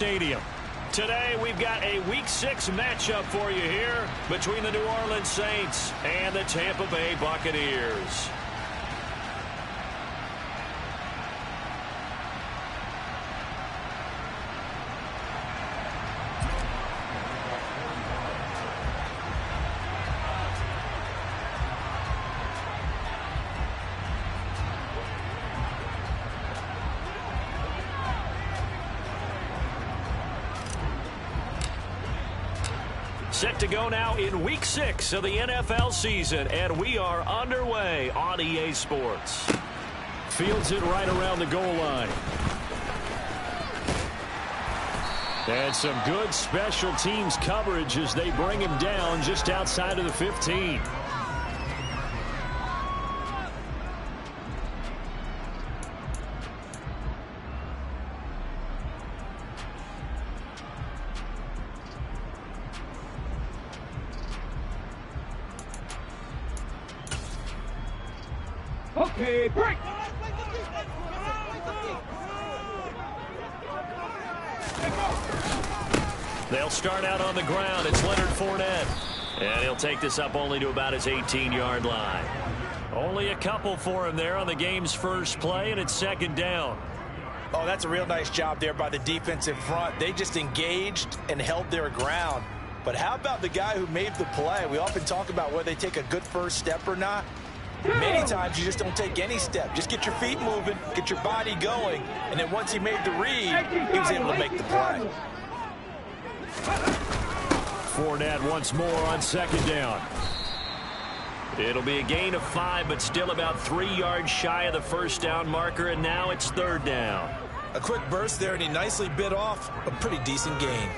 Stadium. Today we've got a Week 6 matchup for you here between the New Orleans Saints and the Tampa Bay Buccaneers. Set to go now in Week 6 of the NFL season, and we are underway on EA Sports. Fields it right around the goal line. And some good special teams coverage as they bring him down just outside of the 15. Okay, break! They'll start out on the ground. It's Leonard Fournette. And he'll take this up only to about his 18-yard line. Only a couple for him there on the game's first play, and it's second down. Oh, that's a real nice job there by the defensive front. They just engaged and held their ground. But how about the guy who made the play? We often talk about whether they take a good first step or not. Many times you just don't take any step. Just get your feet moving, get your body going, and then once he made the read, he was able to make the play. Fournette once more on second down. It'll be a gain of 5, but still about 3 yards shy of the first down marker, and now it's third down. A quick burst there, and he nicely bit off a pretty decent gain.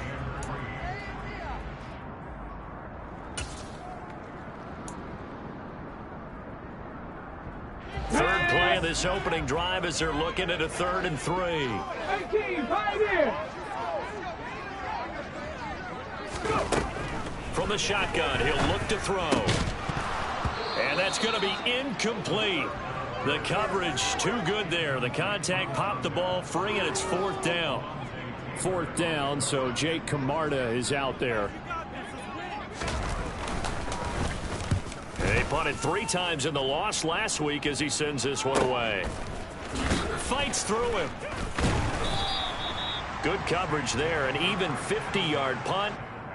Third play of this opening drive as they're looking at a 3rd and 3. 18, pioneer! From the shotgun, he'll look to throw. And that's going to be incomplete. The coverage too good there. The contact popped the ball free, and it's 4th down. 4th down, so Jake Camarda is out there. They punted 3 times in the loss last week as he sends this one away. Fights through him. Good coverage there. An even 50-yard punt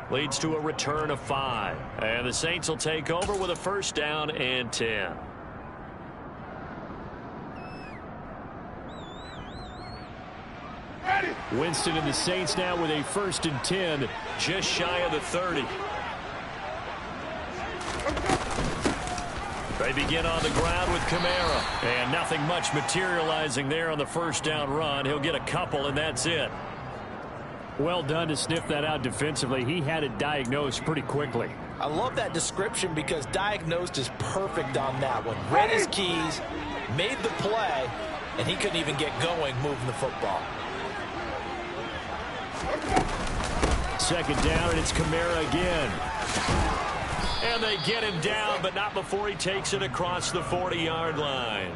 leads to a return of 5. And the Saints will take over with a first down and 10. Winston and the Saints now with a 1st and 10, just shy of the 30. They begin on the ground with Kamara. And nothing much materializing there on the first down run. He'll get a couple, and that's it. Well done to sniff that out defensively. He had it diagnosed pretty quickly. I love that description because diagnosed is perfect on that one. Read his keys, made the play, and he couldn't even get going moving the football. Second down, and it's Kamara again. And they get him down, but not before he takes it across the 40-yard line.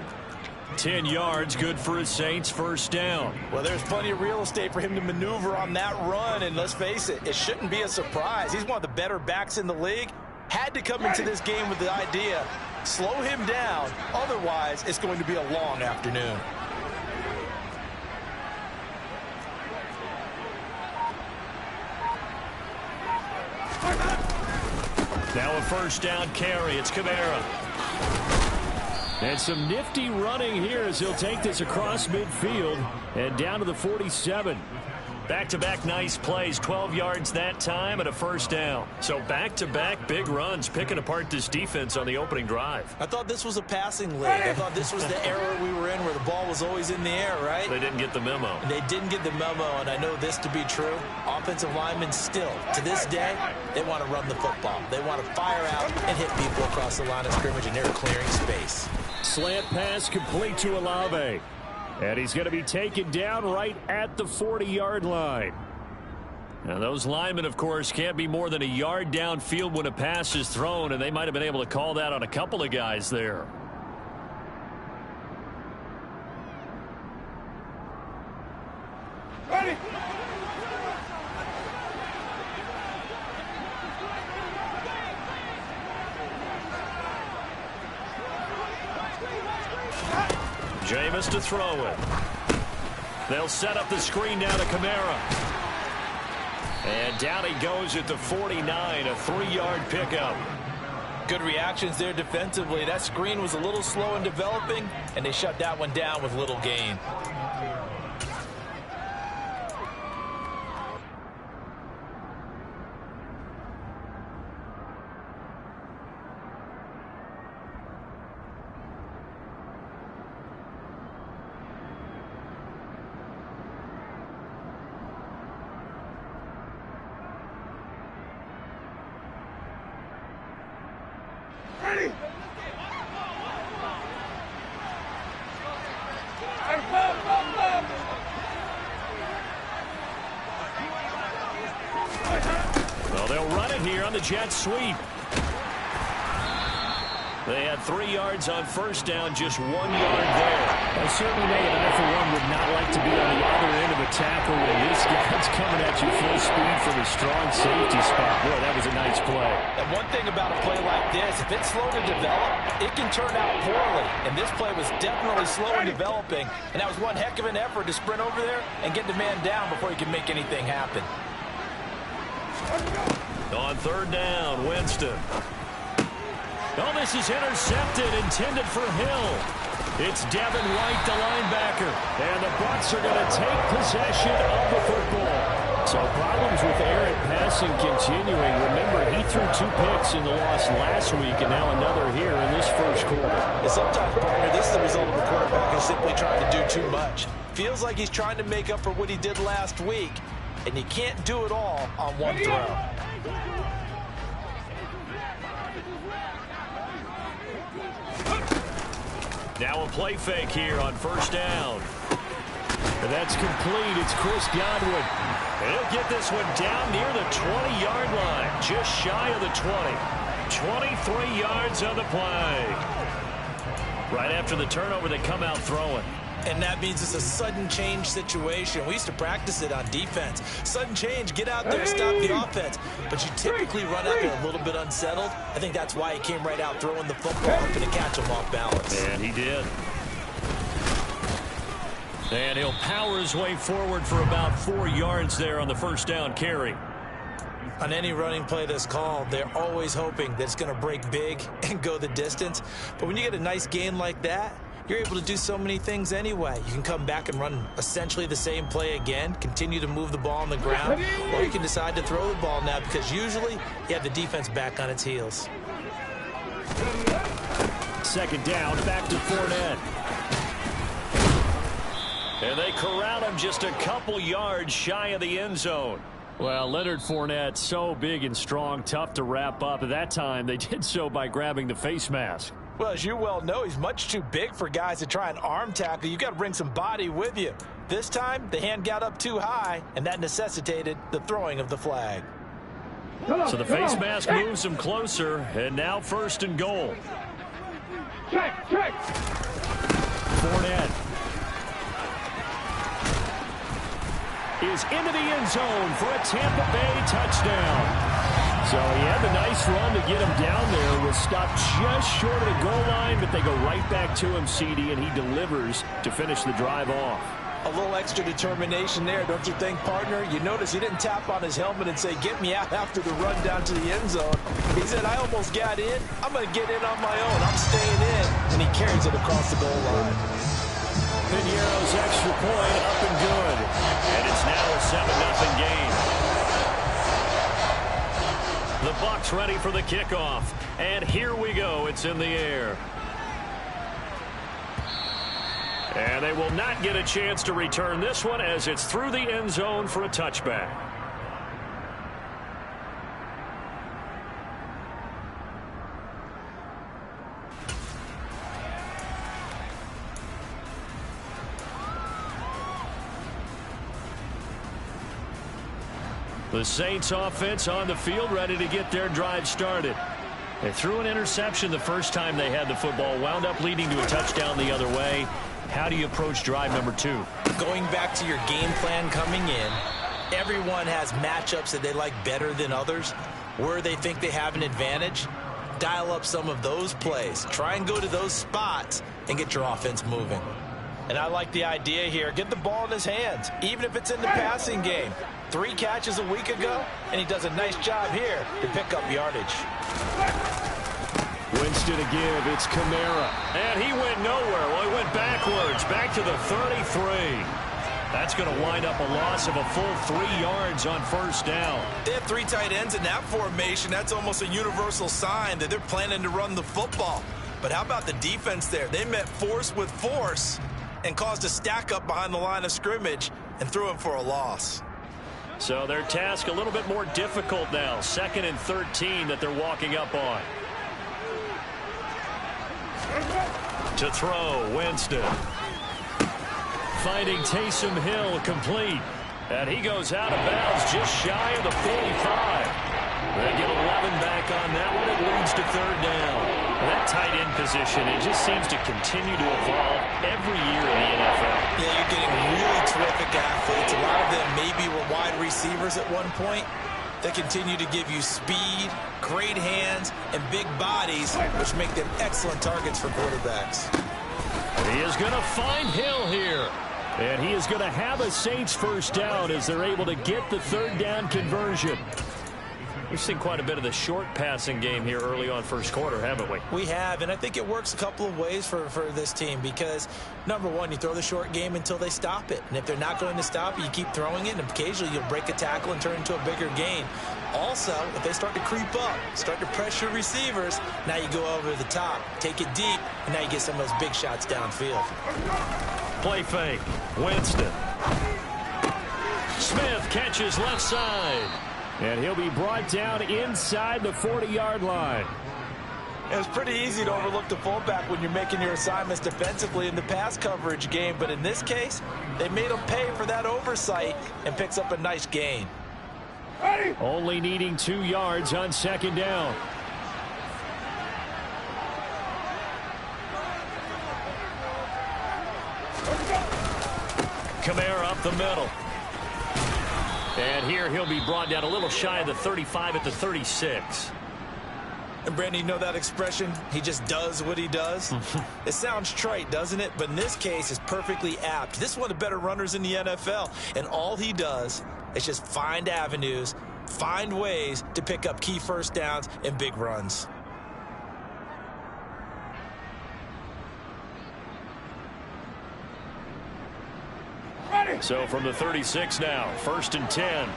10 yards, good for his Saints, first down. Well, there's plenty of real estate for him to maneuver on that run, and let's face it, it shouldn't be a surprise. He's one of the better backs in the league. Had to come into this game with the idea, slow him down, otherwise it's going to be a long afternoon. Now a first down carry. It's Kamara. And some nifty running here as he'll take this across midfield and down to the 47. Back-to-back nice plays, 12 yards that time and a first down. So back-to-back big runs, picking apart this defense on the opening drive. I thought this was a passing league. I thought this was the era we were in where the ball was always in the air, right? They didn't get the memo. They didn't get the memo, and I know this to be true. Offensive linemen still, to this day, they want to run the football. They want to fire out and hit people across the line of scrimmage, and they're clearing space. Slant pass complete to Olave. And he's going to be taken down right at the 40-yard line. Now, those linemen, of course, can't be more than a yard downfield when a pass is thrown, and they might have been able to call that on a couple of guys there. Ready. Jameis to throw it. They'll set up the screen down to Kamara. And down he goes at the 49, a 3-yard pickup. Good reactions there defensively. That screen was a little slow in developing, and they shut that one down with little gain. Well, they'll run it here on the jet sweep. They had 3 yards on first down, just 1 yard there. I certainly know that I, for one, would not like to be on the other end of a tackle when this guy's coming at you full speed from a strong safety spot. Boy, that was a nice play. And one thing about a play like this, if it's slow to develop, it can turn out poorly. And this play was definitely slow in developing, and that was one heck of an effort to sprint over there and get the man down before he can make anything happen. On third down, Winston. Oh, this is intercepted, intended for Hill. It's Devin White, the linebacker. And the Bucs are going to take possession of the football. So problems with errant passing continuing. Remember, he threw 2 picks in the loss last week, and now another here in this first quarter. And sometimes, partner, this is the result of a quarterback who's simply trying to do too much. Feels like he's trying to make up for what he did last week, and you can't do it all on one throw. Now a play fake here on first down. And that's complete. It's Chris Godwin. And he'll get this one down near the 20-yard line, just shy of the 20. 23 yards on the play. Right after the turnover, they come out throwing. And that means it's a sudden change situation. We used to practice it on defense. Sudden change, get out there, stop the offense. But you typically run out there a little bit unsettled. I think that's why he came right out throwing the football, hoping to catch him off balance. And he did. And he'll power his way forward for about 4 yards there on the first down carry. On any running play that's called, they're always hoping that it's going to break big and go the distance. But when you get a nice gain like that, you're able to do so many things anyway. You can come back and run essentially the same play again, continue to move the ball on the ground, or you can decide to throw the ball now because usually you have the defense back on its heels. Second down, back to Fournette. And they corral him just a couple yards shy of the end zone. Well, Leonard Fournette, so big and strong, tough to wrap up. At that time, they did so by grabbing the face mask. Well, as you well know, he's much too big for guys to try and arm tackle. You've got to bring some body with you. This time, the hand got up too high, and that necessitated the throwing of the flag. So the face mask moves him closer, and now first and goal. Check. Fournette is into the end zone for a Tampa Bay touchdown. So he had the nice run to get him down there. Was stopped just short of the goal line, but they go right back to him, CD, and he delivers to finish the drive off. A little extra determination there, don't you think, partner? You notice he didn't tap on his helmet and say, get me out after the run down to the end zone. He said, I almost got in. I'm going to get in on my own. I'm staying in. And he carries it across the goal line. Piniero's extra point up and good. And it's now a 7-0 game. The Bucs ready for the kickoff. And here we go. It's in the air. And they will not get a chance to return this one as it's through the end zone for a touchback. The Saints offense on the field ready to get their drive started. They threw an interception the first time they had the football, wound up leading to a touchdown the other way. How do you approach drive number 2? Going back to your game plan coming in, everyone has matchups that they like better than others. Where they think they have an advantage, dial up some of those plays. Try and go to those spots and get your offense moving. And I like the idea here. Get the ball in his hands, even if it's in the passing game. 3 catches a week ago, and he does a nice job here to pick up yardage. Winston to give. It's Kamara. And he went nowhere. Well, he went backwards. Back to the 33. That's going to wind up a loss of a full 3 yards on first down. They have 3 tight ends in that formation. That's almost a universal sign that they're planning to run the football. But how about the defense there? They met force with force and caused a stack up behind the line of scrimmage and threw him for a loss. So their task a little bit more difficult now. 2nd and 13 that they're walking up on. To throw, Winston. Finding Taysom Hill complete. And he goes out of bounds just shy of the 45. They get 11 back on that one. It leads to 3rd down. That tight end position, it just seems to continue to evolve every year in the NFL. Yeah, you're getting really terrific athletes. A lot of them maybe were wide receivers at one point. They continue to give you speed, great hands, and big bodies, which make them excellent targets for quarterbacks. He is going to find Hill here. And he is going to have a Saints first down as they're able to get the 3rd down conversion. We've seen quite a bit of the short passing game here early on first quarter, haven't we? We have, and I think it works a couple of ways for this team because, number one, you throw the short game until they stop it. And if they're not going to stop it, you keep throwing it, and occasionally you'll break a tackle and turn into a bigger gain. Also, if they start to creep up, start to pressure receivers, now you go over the top, take it deep, and now you get some of those big shots downfield. Play fake. Winston. Smith catches left side. And he'll be brought down inside the 40-yard line. It's pretty easy to overlook the fullback when you're making your assignments defensively in the pass coverage game. But in this case, they made him pay for that oversight and picks up a nice gain. Only needing 2 yards on 2nd down. Kamara up the middle. And here he'll be brought down a little shy of the 35 at the 36. And Brandon, you know that expression? He just does what he does. It sounds trite, doesn't it? But in this case, it's perfectly apt. This is one of the better runners in the NFL. And all he does is just find avenues, find ways to pick up key first downs and big runs. So from the 36 now, 1st and 10.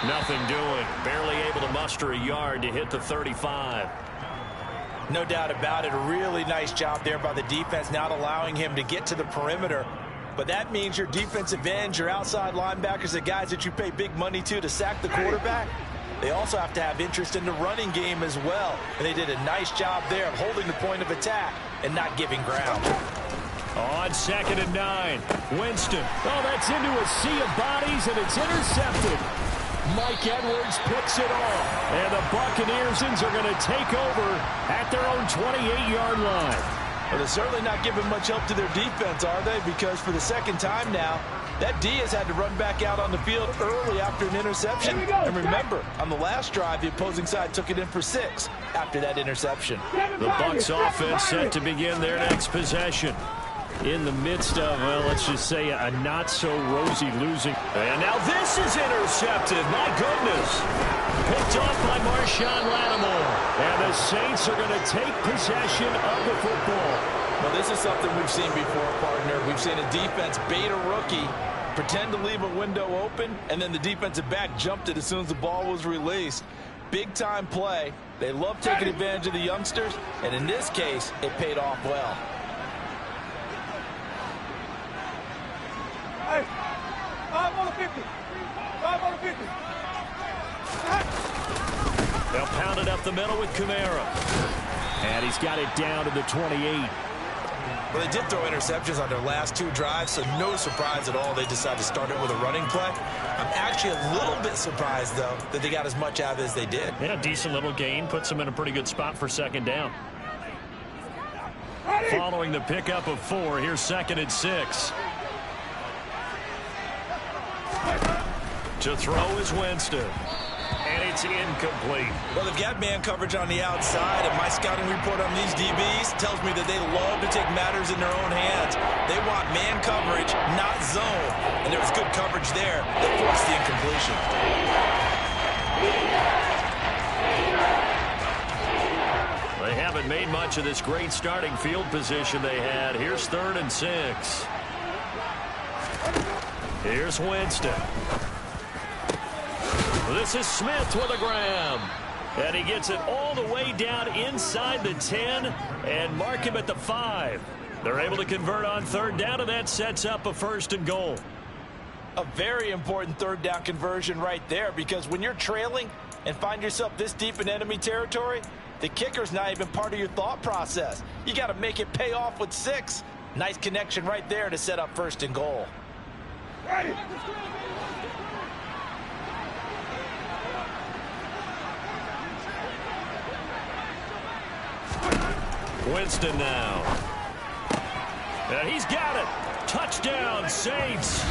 Nothing doing. Barely able to muster a yard to hit the 35. No doubt about it. A really nice job there by the defense, not allowing him to get to the perimeter. But that means your defensive ends, your outside linebackers, the guys that you pay big money to sack the quarterback, they also have to have interest in the running game as well. And they did a nice job there of holding the point of attack and not giving ground. On 2nd and 9, Winston. Oh, that's into a sea of bodies, and it's intercepted. Mike Edwards picks it off. And the Buccaneers are going to take over at their own 28-yard line. Well, they're certainly not giving much help to their defense, are they? Because for the 2nd time now, that D has had to run back out on the field early after an interception. And remember, on the last drive, the opposing side took it in for 6 after that interception. The Bucs offense set to begin their next possession. In the midst of, well, let's just say a not-so-rosy losing. And now this is intercepted. My goodness. Picked off by Marshawn Lattimore. And the Saints are going to take possession of the football. Well, this is something we've seen before, partner. We've seen a defense bait a rookie, pretend to leave a window open, and then the defensive back jumped it as soon as the ball was released. Big-time play. They love taking advantage of the youngsters, and in this case, it paid off well. Hey, 5 on the 50. 5 on the 50. They'll pound it up the middle with Kamara. And he's got it down to the 28. Well, they did throw interceptions on their last 2 drives, so no surprise at all they decided to start it with a running play. I'm actually a little bit surprised, though, that they got as much out of it as they did. Yeah, decent little gain. Puts them in a pretty good spot for 2nd down. Following the pickup of 4, here's 2nd and 6. To throw is Winston. and it's incomplete. Well, they've got man coverage on the outside, and my scouting report on these DBs tells me that they love to take matters in their own hands. They want man coverage, not zone. And there was good coverage there that forced the incompletion. They haven't made much of this great starting field position they had. Here's 3rd and 6. Here's Winston. This is Smith with a grab. And he gets it all the way down inside the 10 and mark him at the 5. They're able to convert on 3rd down, and that sets up a 1st and goal. A very important 3rd down conversion right there, because when you're trailing and find yourself this deep in enemy territory, the kicker's not even part of your thought process. You got to make it pay off with 6. Nice connection right there to set up 1st and goal. Winston now. And he's got it. Touchdown, Saints.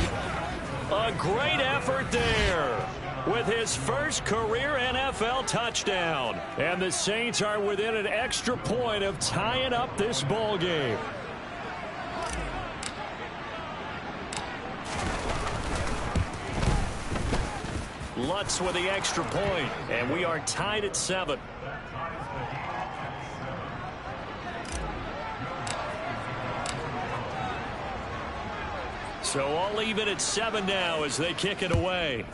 A great effort there with his first career NFL touchdown. And the Saints are within an extra point of tying up this ball game. Lutz with the extra point, and we are tied at 7. So all even at 7 now as they kick it away.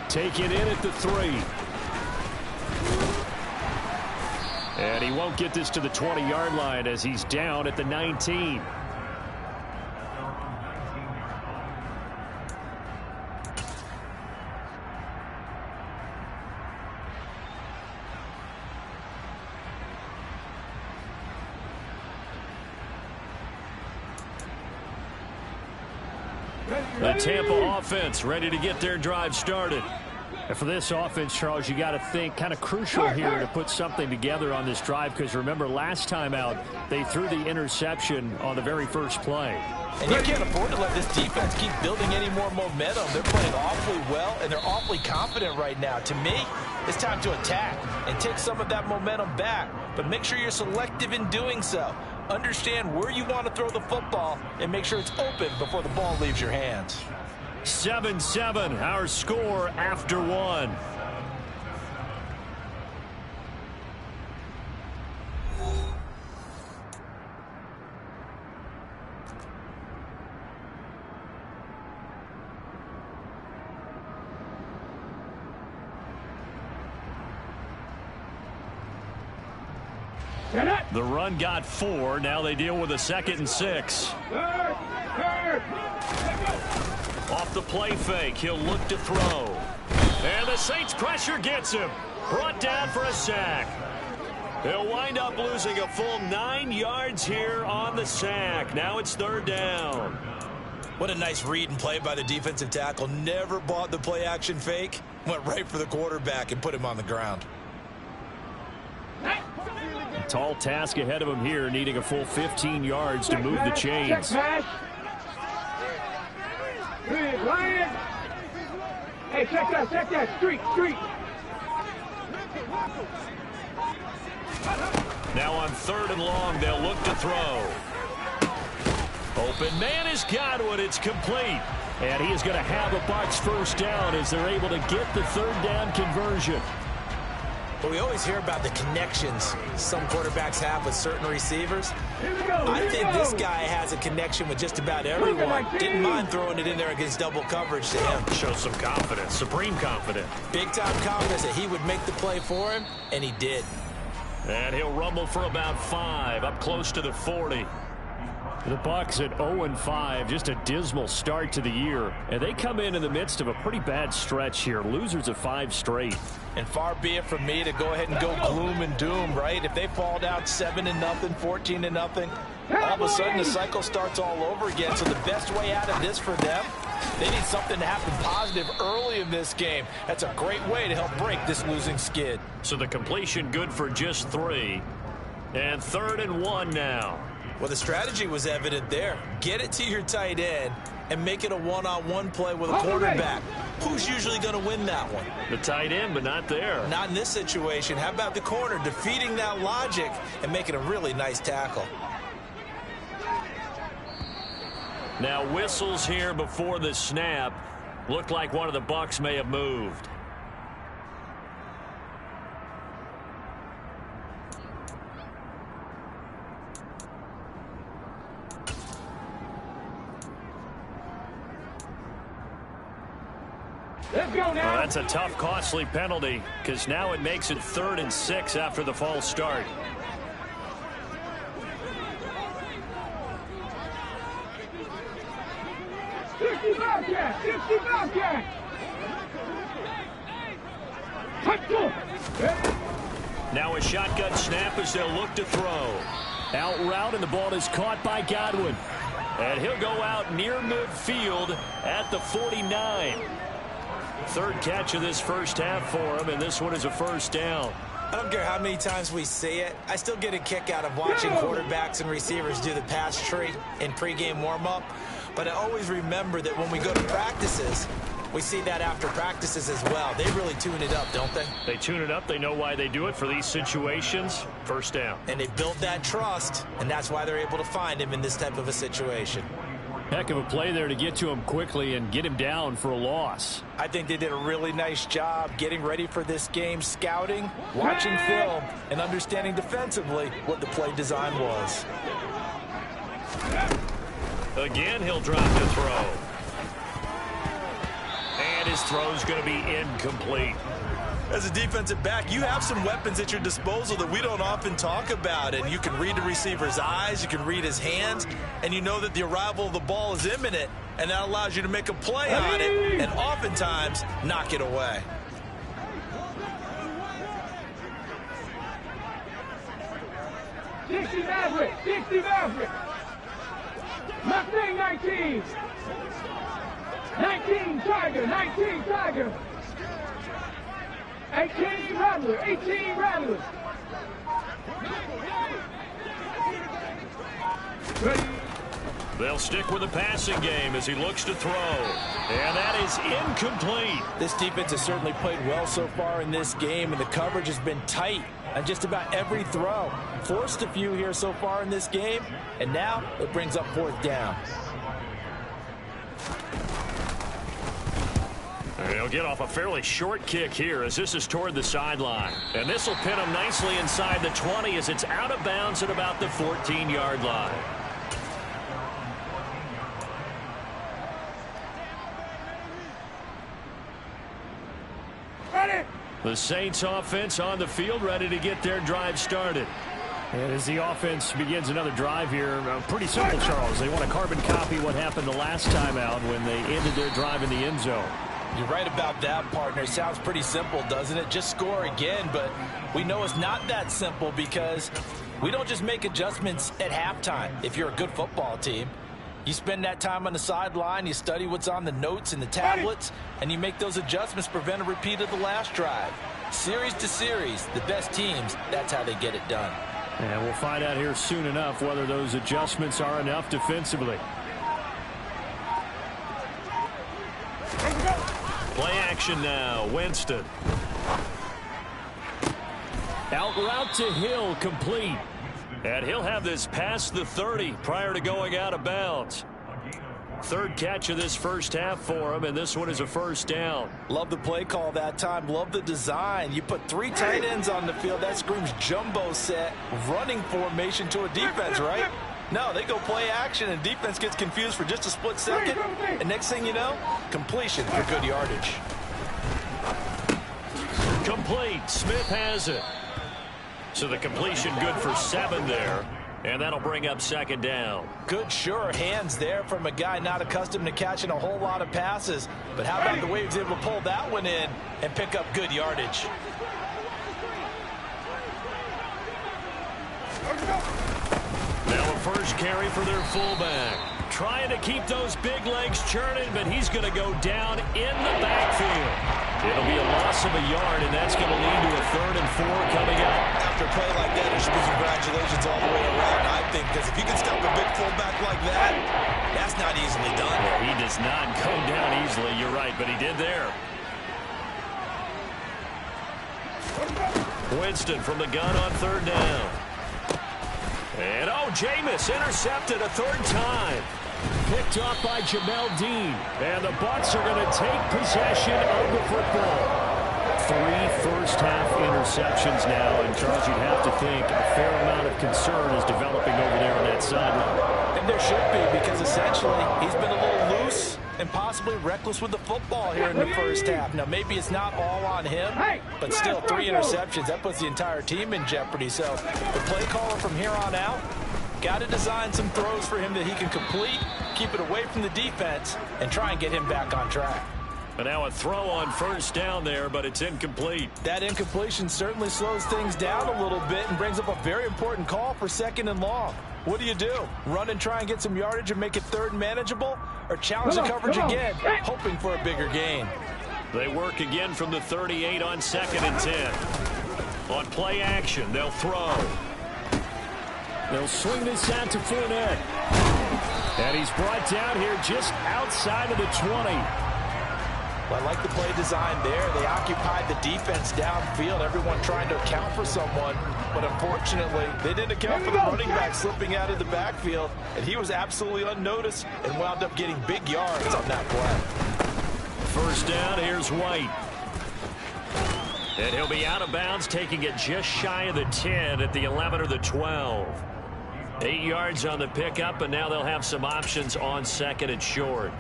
Take it in at the 3. And he won't get this to the 20-yard line as he's down at the 19. The Tampa offense ready to get their drive started. And for this offense, Charles, you got to think kind of crucial here to put something together on this drive, because remember last time out they threw the interception on the very first play. And you can't afford to let this defense keep building any more momentum. They're playing awfully well, and they're awfully confident right now. To me, it's time to attack and take some of that momentum back, but make sure you're selective in doing so. Understand where you want to throw the football and make sure it's open before the ball leaves your hands. 7-7, our score after 1. The run got 4. Now they deal with a 2nd and 6. Off the play fake, he'll look to throw. And the Saints pressure gets him. Brought down for a sack. He'll wind up losing a full 9 yards here on the sack. Now it's 3rd down. What a nice read and play by the defensive tackle. Never bought the play action fake. Went right for the quarterback and put him on the ground. Tall task ahead of him here, needing a full 15 yards to move the chains. Hey, check that, street. Now on 3rd and long, they'll look to throw. Open man has got one, it's complete. And he is going to have a Bucs 1st down as they're able to get the 3rd down conversion. But we always hear about the connections some quarterbacks have with certain receivers. I think this guy has a connection with just about everyone. Didn't mind throwing it in there against double coverage to him. Shows some confidence, supreme confidence. Big-time confidence that he would make the play for him, and he did. And he'll rumble for about 5, up close to the 40. The Bucs at 0-5, just a dismal start to the year. And they come in the midst of a pretty bad stretch here. Losers of 5 straight. And far be it from me to go ahead and go gloom and doom, right? If they fall down 7-0, 14-0, all of a sudden the cycle starts all over again. So the best way out of this for them, they need something to happen positive early in this game. That's a great way to help break this losing skid. So the completion good for just 3. And 3rd and 1 now. Well, the strategy was evident there. Get it to your tight end and make it a one-on-one play with a quarterback. Who's usually going to win that one? The tight end, but not there. Not in this situation. How about the corner defeating that logic and making a really nice tackle? Now whistles here before the snap. Looked like one of the Bucs may have moved. Let's go now. Well, that's a tough, costly penalty because now it makes it 3rd and 6 after the false start. Now a shotgun snap as they'll look to throw. Out route, and the ball is caught by Godwin. And he'll go out near midfield at the 49. 3rd catch of this first half for him, and this one is a first down. I don't care how many times we see it. I still get a kick out of watching quarterbacks and receivers do the pass tree in pregame warm-up. But I always remember that when we go to practices, we see that after practices as well. They really tune it up, don't they? They tune it up. They know why they do it for these situations. First down. And they build that trust, and that's why they're able to find him in this type of a situation. Heck of a play there to get to him quickly and get him down for a loss. I think they did a really nice job getting ready for this game, scouting, watching film, and understanding defensively what the play design was. Again, he'll drop the throw. And his throw's going to be incomplete. As a defensive back, you have some weapons at your disposal that we don't often talk about. And you can read the receiver's eyes, you can read his hands, and you know that the arrival of the ball is imminent. And that allows you to make a play on it and oftentimes knock it away. Mustang 19. 19 Tiger, 19 Tiger. 18 Rattler, 18 Rattler. Ready. They'll stick with the passing game as he looks to throw. And that is incomplete. This defense has certainly played well so far in this game, and the coverage has been tight on just about every throw. Forced a few here so far in this game, and now it brings up 4th down. He'll get off a fairly short kick here as this is toward the sideline. And this will pin him nicely inside the 20 as it's out of bounds at about the 14-yard line. Ready. The Saints offense on the field, ready to get their drive started. And as the offense begins another drive here, pretty simple, Charles. They want to carbon copy what happened the last time out when they ended their drive in the end zone. You're right about that, partner. Sounds pretty simple, doesn't it? Just score again, but we know it's not that simple because we don't just make adjustments at halftime. If you're a good football team, you spend that time on the sideline, you study what's on the notes and the tablets, and you make those adjustments, prevent a repeat of the last drive. Series to series, the best teams, that's how they get it done. And we'll find out here soon enough whether those adjustments are enough defensively. Play action now. Winston. Out route to Hill, complete. And he'll have this past the 30 prior to going out of bounds. 3rd catch of this first half for him, and this one is a first down. Love the play call that time. Love the design. You put 3 tight ends on the field. That screams jumbo set, running formation to a defense, right? No, they go play action, and defense gets confused for just a split second. And next thing you know, completion for good yardage. Complete. Smith has it. So the completion good for 7 there. And that'll bring up 2nd down. Good, sure hands there from a guy not accustomed to catching a whole lot of passes. But how about the way he was able to pull that one in and pick up good yardage? Now a first carry for their fullback. Trying to keep those big legs churning, but he's going to go down in the backfield. It'll be a loss of a yard, and that's going to lead to a 3rd and 4 coming up. After a play like that, there should be congratulations all the way around. I thing, because if you can stop a big fullback like that, that's not easily done. Yeah, he does not go down easily, you're right, but he did there. Winston from the gun on third down. And, Jameis intercepted a third time. Picked off by Jamel Dean. And the Bucs are going to take possession of the football. 3 first-half interceptions now. And, Charles, you'd have to think a fair amount of concern is developing over there on that sideline. And there should be, because essentially he's been a little loose and possibly reckless with the football here in the first half. Now, maybe it's not all on him, but still 3 interceptions. That puts the entire team in jeopardy. So the play caller from here on out got to design some throws for him that he can complete, keep it away from the defense, and try and get him back on track. But now a throw on first down there, but it's incomplete. That incompletion certainly slows things down a little bit and brings up a very important call for 2nd and long. What do? Run and try and get some yardage and make it 3rd and manageable? Or challenge the coverage again, hoping for a bigger gain? They work again from the 38 on 2nd and 10. On play action, they'll throw. They'll swing this out to Fournette. And he's brought down here just outside of the 20. Well, I like the play design there. They occupied the defense downfield, everyone trying to account for someone. But unfortunately, they didn't account for the running back slipping out of the backfield. And he was absolutely unnoticed and wound up getting big yards on that play. First down, here's White. And he'll be out of bounds, taking it just shy of the 10 at the 11 or the 12. 8 yards on the pickup, and now they'll have some options on 2nd and short.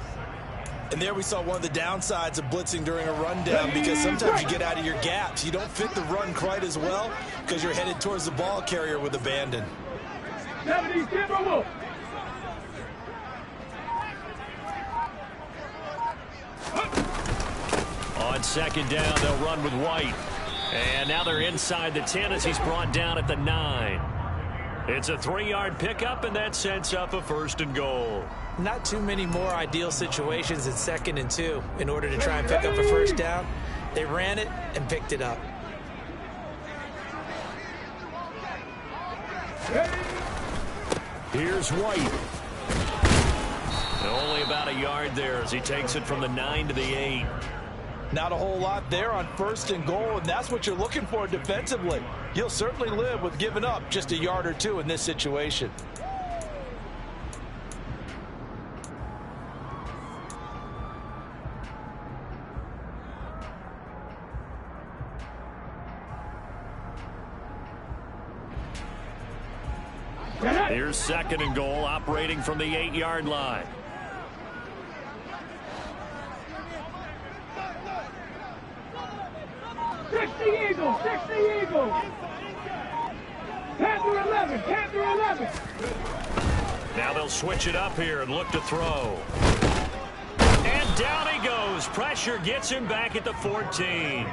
And there we saw one of the downsides of blitzing during a rundown, because sometimes you get out of your gaps. You don't fit the run quite as well because you're headed towards the ball carrier with abandon. On 2nd down, they'll run with White. And now they're inside the 10 as he's brought down at the 9. It's a 3-yard pickup, and that sets up a 1st and goal. Not too many more ideal situations in 2nd and 2 in order to try and pick up a first down. They ran it and picked it up. Here's White. Only about a yard there as he takes it from the 9 to the 8. Not a whole lot there on 1st and goal, and that's what you're looking for defensively. You'll certainly live with giving up just a yard or 2 in this situation. Here's 2nd and goal, operating from the 8-yard line. Six the Eagles. Panther 11. Now they'll switch it up here and look to throw. And down he goes. Pressure gets him back at the 14.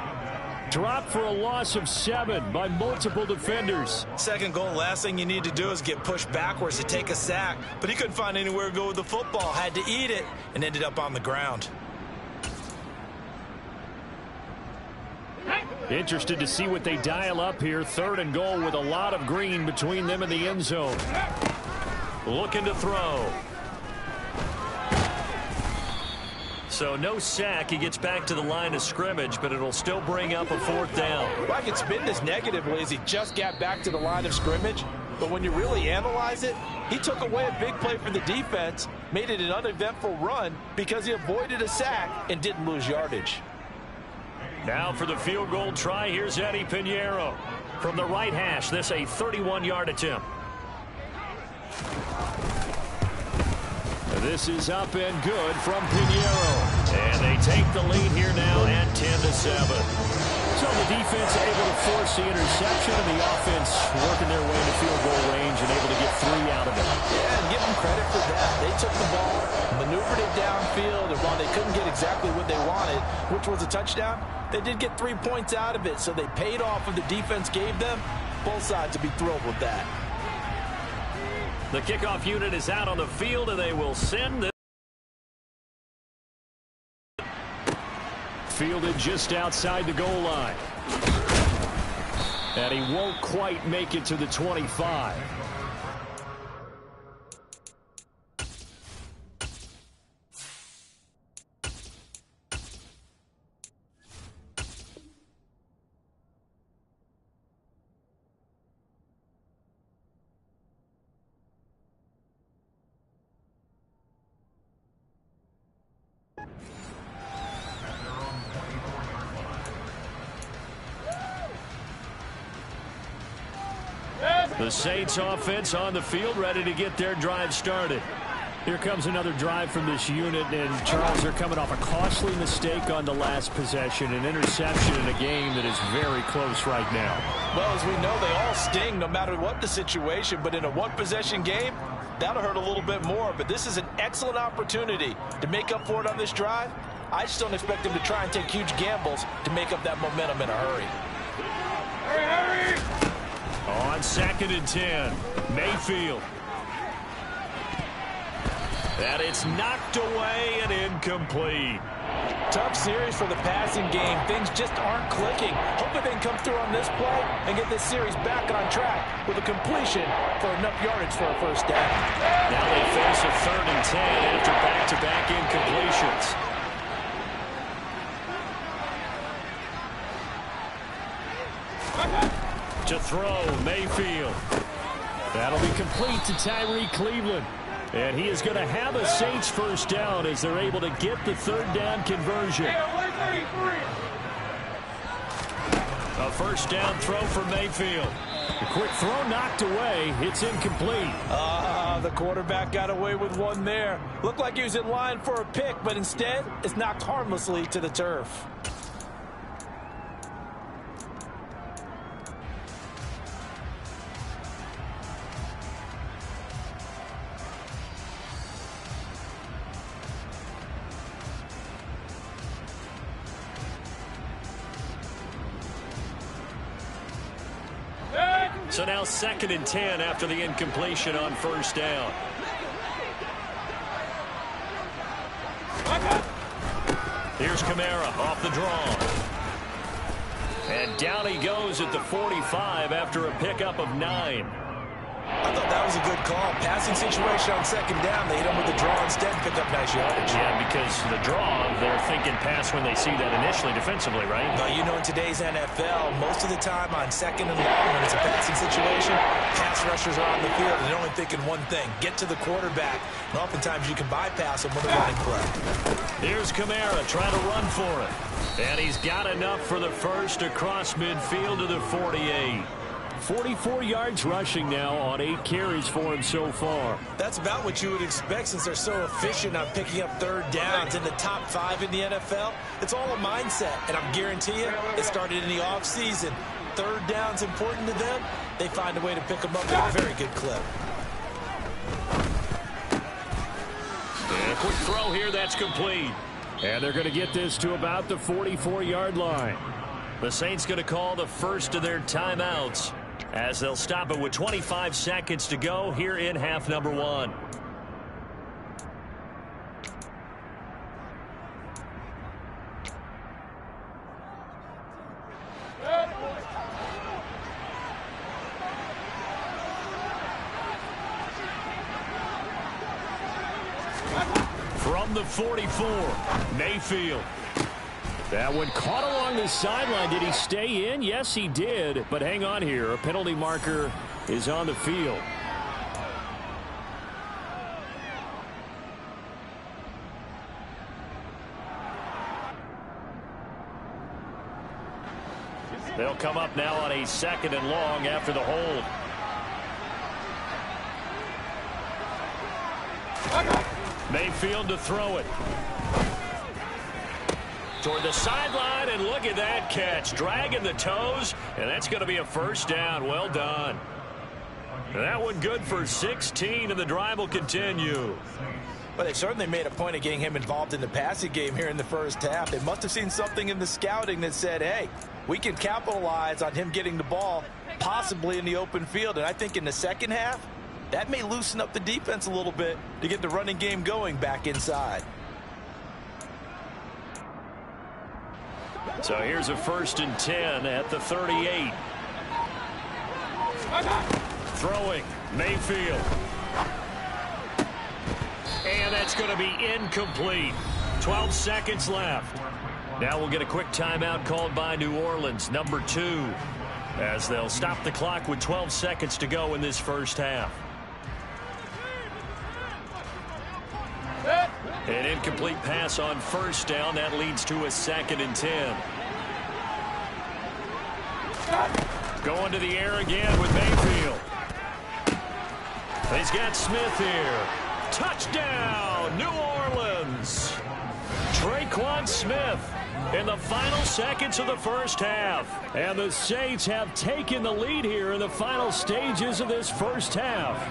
Dropped for a loss of 7 by multiple defenders. 2nd goal, last thing you need to do is get pushed backwards to take a sack. But he couldn't find anywhere to go with the football. Had to eat it and ended up on the ground. Interested to see what they dial up here. 3rd and goal with a lot of green between them and the end zone. Looking to throw. So no sack. He gets back to the line of scrimmage, but it'll still bring up a 4th down. Well, I can spin this negatively as he just got back to the line of scrimmage. But when you really analyze it, he took away a big play for the defense, made it an uneventful run because he avoided a sack and didn't lose yardage. Now for the field goal try, here's Eddie Pinheiro. From the right hash, this a 31-yard attempt. This is up and good from Pinheiro. And they take the lead here now at 10-7. So the defense able to force the interception, and the offense working their way into field goal range and able to get 3 out of it. Yeah, and give them credit for that. They took the ball, maneuvered it downfield, and while they couldn't get exactly what they wanted, which was a touchdown, they did get 3 points out of it, so they paid off what the defense gave them. Both sides to be thrilled with that. The kickoff unit is out on the field, and they will send this. Fielded just outside the goal line. And he won't quite make it to the 25. The Saints offense on the field, ready to get their drive started. Here comes another drive from this unit, and Charles, they're coming off a costly mistake on the last possession, an interception in a game that is very close right now. Well, as we know, they all sting no matter what the situation, but in a one-possession game, that'll hurt a little bit more. But this is an excellent opportunity to make up for it on this drive. I just don't expect them to try and take huge gambles to make up that momentum in a hurry. Hurry! On 2nd and 10, Mayfield. And it's knocked away and incomplete. Tough series for the passing game. Things just aren't clicking. Hoping they can come through on this play and get this series back on track with a completion for enough yardage for a first down. Now they face a 3rd and 10 after back-to-back incompletions. To throw, Mayfield. That'll be complete to Tyree Cleveland. And he is going to have a Saints first down as they're able to get the 3rd down conversion. A first down throw for Mayfield. The quick throw knocked away. It's incomplete. The quarterback got away with one there. Looked like he was in line for a pick, but instead it's knocked harmlessly to the turf. So now 2nd and 10 after the incompletion on first down. Here's Kamara off the draw. And down he goes at the 45 after a pickup of 9. I thought that was a good call. Passing situation on 2nd down. They hit him with the draw instead and pick up nice yardage. Yeah, because the draw, they're thinking pass when they see that initially defensively, right? Well, you know, in today's NFL, most of the time on 2nd and long, when it's a passing situation, pass rushers are on the field, and they're only thinking one thing, get to the quarterback. And oftentimes you can bypass them with a running play. Here's Kamara trying to run for it. And he's got enough for the first across midfield to the 48. 44 yards rushing now on 8 carries for him so far. That's about what you would expect since they're so efficient on picking up 3rd downs in the top 5 in the NFL. It's all a mindset, and I'm guarantee you it started in the offseason. 3rd down's important to them. They find a way to pick them up at a very good clip. And a quick throw here, that's complete. And they're going to get this to about the 44-yard line. The Saints going to call the first of their timeouts, as they'll stop it with 25 seconds to go here in half number 1. From the 44, Mayfield. That one caught along the sideline. Did he stay in? Yes, he did. But hang on here. A penalty marker is on the field. They'll come up now on a 2nd and long after the hold. Mayfield to throw it. Toward the sideline, and look at that catch. Dragging the toes, and that's going to be a first down. Well done. That one good for 16, and the drive will continue. Well, they certainly made a point of getting him involved in the passing game here in the first half. They must have seen something in the scouting that said, hey, we can capitalize on him getting the ball possibly in the open field. And I think in the second half, that may loosen up the defense a little bit to get the running game going back inside. So here's a 1st and 10 at the 38. Throwing, Mayfield. And that's going to be incomplete. 12 seconds left. Now we'll get a quick timeout called by New Orleans, number 2, as they'll stop the clock with 12 seconds to go in this first half. An incomplete pass on first down. That leads to a 2nd and 10. Going to the air again with Mayfield. He's got Smith here. Touchdown, New Orleans. Traquan Smith in the final seconds of the first half. And the Saints have taken the lead here in the final stages of this first half.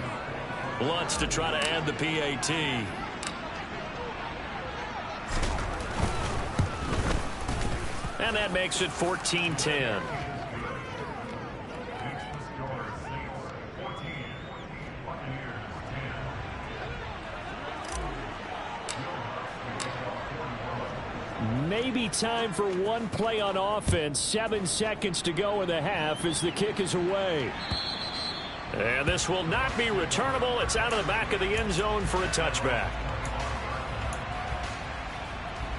Lutz to try to add the PAT. And that makes it 14-10. Maybe time for one play on offense. 7 seconds to go in the half as the kick is away. And this will not be returnable. It's out of the back of the end zone for a touchback.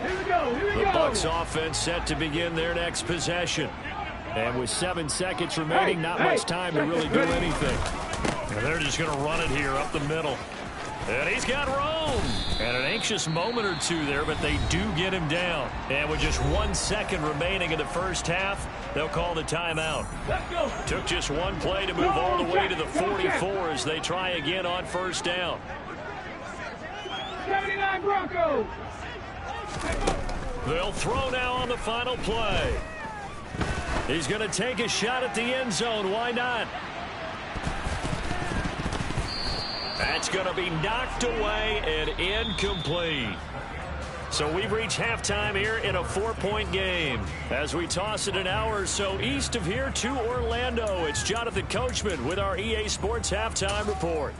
Here we go. The Bucs offense set to begin their next possession. And with 7 seconds remaining, not much time to really do anything. And they're just going to run it here up the middle. And he's got room. And an anxious moment or two there, but they do get him down. And with just 1 second remaining in the first half, they'll call the timeout. Let's go. Took just one play to move all the way to the 44 as they try again on first down. 79 Broncos. They'll throw now on the final play. He's going to take a shot at the end zone. Why not? That's going to be knocked away and incomplete. So we've reached halftime here in a 4-point game. As we toss it an hour or so east of here to Orlando, it's Jonathan Coachman with our EA Sports Halftime Report.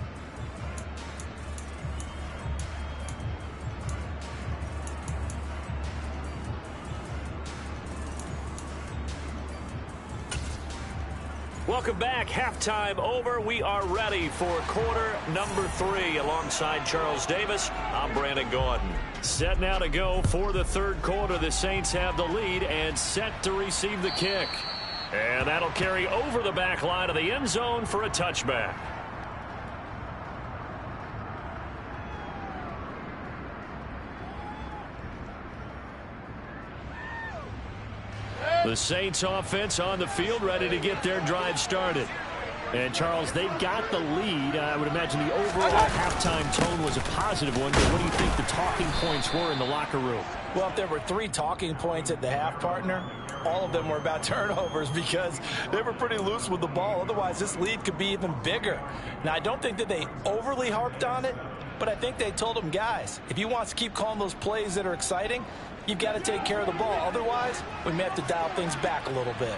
Welcome back. Halftime over. We are ready for quarter number 3 alongside Charles Davis. I'm Brandon Gordon. Set now to go for the third quarter. The Saints have the lead and set to receive the kick. And that'll carry over the back line of the end zone for a touchback. The Saints offense on the field ready to get their drive started. And, Charles, they've got the lead. I would imagine the overall halftime tone was a positive one. But what do you think the talking points were in the locker room? Well, if there were 3 talking points at the half, partner, all of them were about turnovers because they were pretty loose with the ball. Otherwise, this lead could be even bigger. Now, I don't think that they overly harped on it, but I think they told them, guys, if you want to keep calling those plays that are exciting, you've got to take care of the ball. Otherwise, we may have to dial things back a little bit.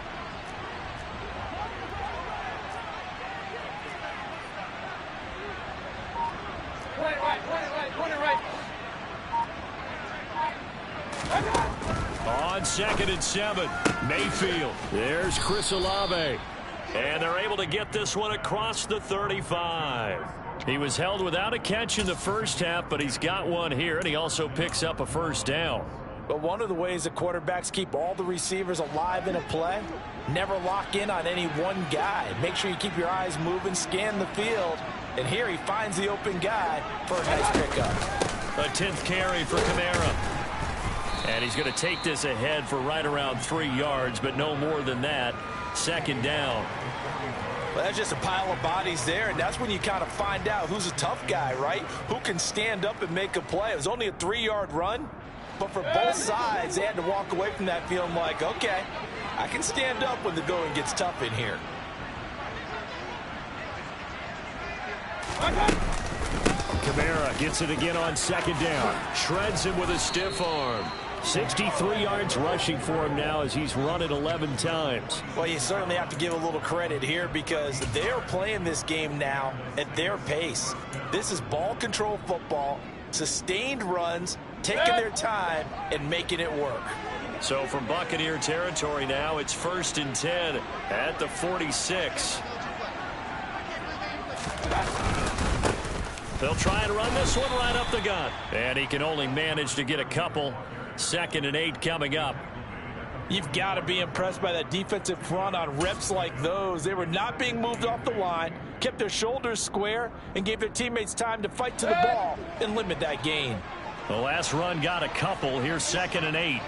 On 2nd and 7, Mayfield. There's Chris Olave. And they're able to get this one across the 35. He was held without a catch in the first half, but he's got one here, and he also picks up a first down. But one of the ways that quarterbacks keep all the receivers alive in a play, never lock in on any one guy. Make sure you keep your eyes moving, scan the field. And here he finds the open guy for a nice pickup. A 10th carry for Kamara. And he's going to take this ahead for right around 3 yards, but no more than that. 2nd down. Well, that's just a pile of bodies there, and that's when you kind of find out who's a tough guy, right? Who can stand up and make a play. It was only a 3-yard run, but for both sides, they had to walk away from that feeling like, okay, I can stand up when the going gets tough in here. Kamara gets it again on 2nd down. Shreds him with a stiff arm. 63 yards rushing for him now as he's run it 11 times. Well, you certainly have to give a little credit here because they're playing this game now at their pace. This is ball control football, sustained runs, taking their time and making it work. So from Buccaneer territory now, it's 1st and 10 at the 46. They'll try and run this one right up the gut. And he can only manage to get a couple. 2nd and 8 coming up. You've got to be impressed by that defensive front on reps like those. They were not being moved off the line, kept their shoulders square, and gave their teammates time to fight to the ball and limit that gain. The last run got a couple. Here's 2nd and 8.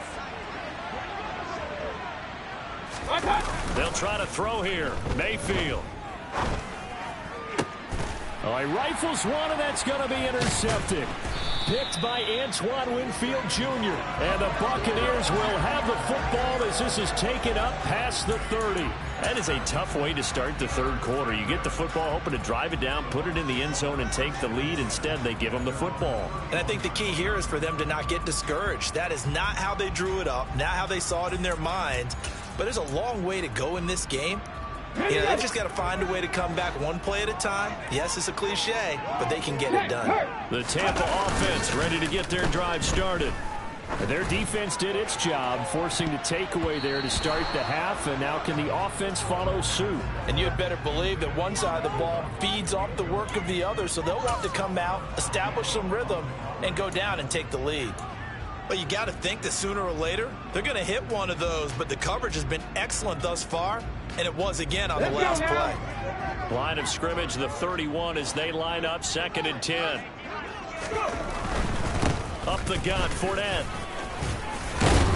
They'll try to throw here. Mayfield. Oh, he rifles one, and that's going to be intercepted. Picked by Antoine Winfield Jr. And the Buccaneers will have the football as this is taken up past the 30. That is a tough way to start the third quarter. You get the football, hoping to drive it down, put it in the end zone, and take the lead. Instead, they give them the football. And I think the key here is for them to not get discouraged. That is not how they drew it up, not how they saw it in their minds. But there's a long way to go in this game. You know, they've just got to find a way to come back one play at a time. Yes, it's a cliche, but they can get it done. The Tampa offense ready to get their drive started. Their defense did its job, forcing the takeaway there to start the half, and now can the offense follow suit? And you'd better believe that one side of the ball feeds off the work of the other, so they'll want to come out, establish some rhythm, and go down and take the lead. But you got to think that sooner or later, they're going to hit one of those, but the coverage has been excellent thus far, and it was again on the last play. Line of scrimmage, the 31 as they line up, 2nd and 10. Up the gun, Fournette.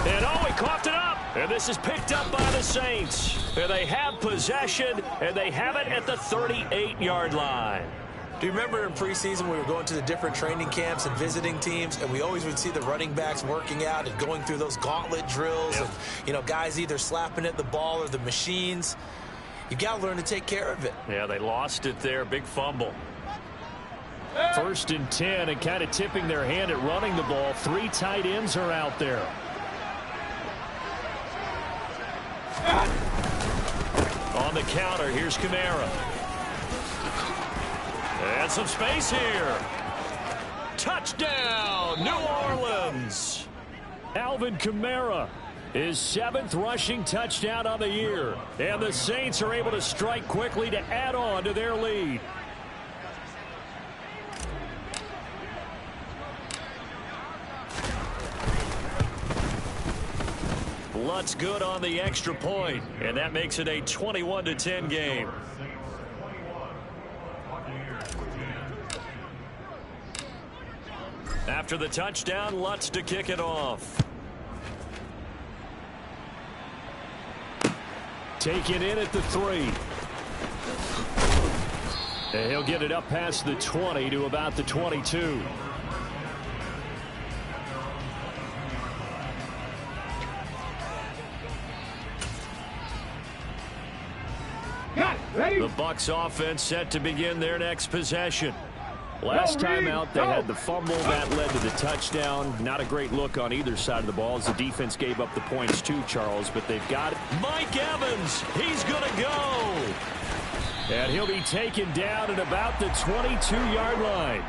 And oh, he coughed it up. And this is picked up by the Saints. And they have possession, and they have it at the 38-yard line. Do you remember in preseason we were going to the different training camps and visiting teams, and we always would see the running backs working out and going through those gauntlet drills, and, you know, guys either slapping at the ball or the machines. You got to learn to take care of it. Yeah, they lost it there. Big fumble. 1st and 10, and kind of tipping their hand at running the ball. 3 tight ends are out there. On the counter, here's Kamara. And some space here. Touchdown, New Orleans. Alvin Kamara, his 7th rushing touchdown on the year. And the Saints are able to strike quickly to add on to their lead. Lutz good on the extra point, and that makes it a 21-10 game. After the touchdown, Lutz to kick it off. Taken in at the 3. And he'll get it up past the 20 to about the 22. The Bucs offense set to begin their next possession. Last time out, they had the fumble that led to the touchdown. Not a great look on either side of the ball as the defense gave up the points too, Charles, but they've got it. Mike Evans, he's going to go. And he'll be taken down at about the 22-yard line.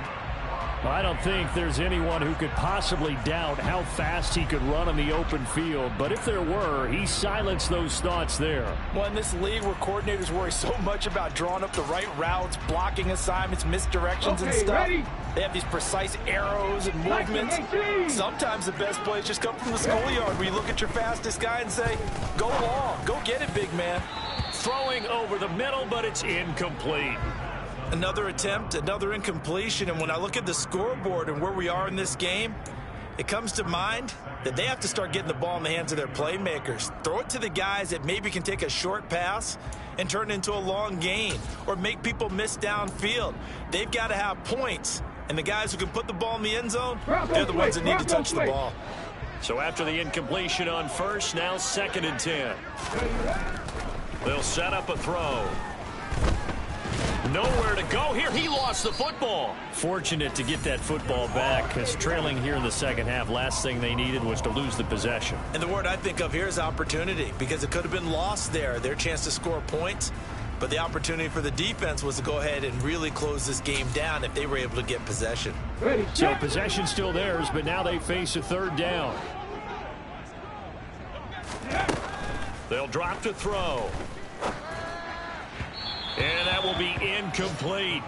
Well, I don't think there's anyone who could possibly doubt how fast he could run on the open field. But if there were, he silenced those thoughts there. Well, in this league where coordinators worry so much about drawing up the right routes, blocking assignments, misdirections, and stuff, ready? They have these precise arrows and movements. Sometimes the best plays just come from the schoolyard where you look at your fastest guy and say, go long, go get it, big man. Throwing over the middle, but it's incomplete. Another attempt, another incompletion, and when I look at the scoreboard and where we are in this game, it comes to mind that they have to start getting the ball in the hands of their playmakers. Throw it to the guys that maybe can take a short pass and turn it into a long gain or make people miss downfield. They've got to have points, and the guys who can put the ball in the end zone, they're the ones that need to touch the ball. So after the incompletion on first, now 2nd and 10. They'll set up a throw. Nowhere to go here. He lost the football. Fortunate to get that football back because trailing here in the second half, last thing they needed was to lose the possession. And the word I think of here is opportunity because it could have been lost there. Their chance to score points. But the opportunity for the defense was to go ahead and really close this game down if they were able to get possession. So possession still theirs, but now they face a 3rd down. They'll drop to throw. And that will be incomplete.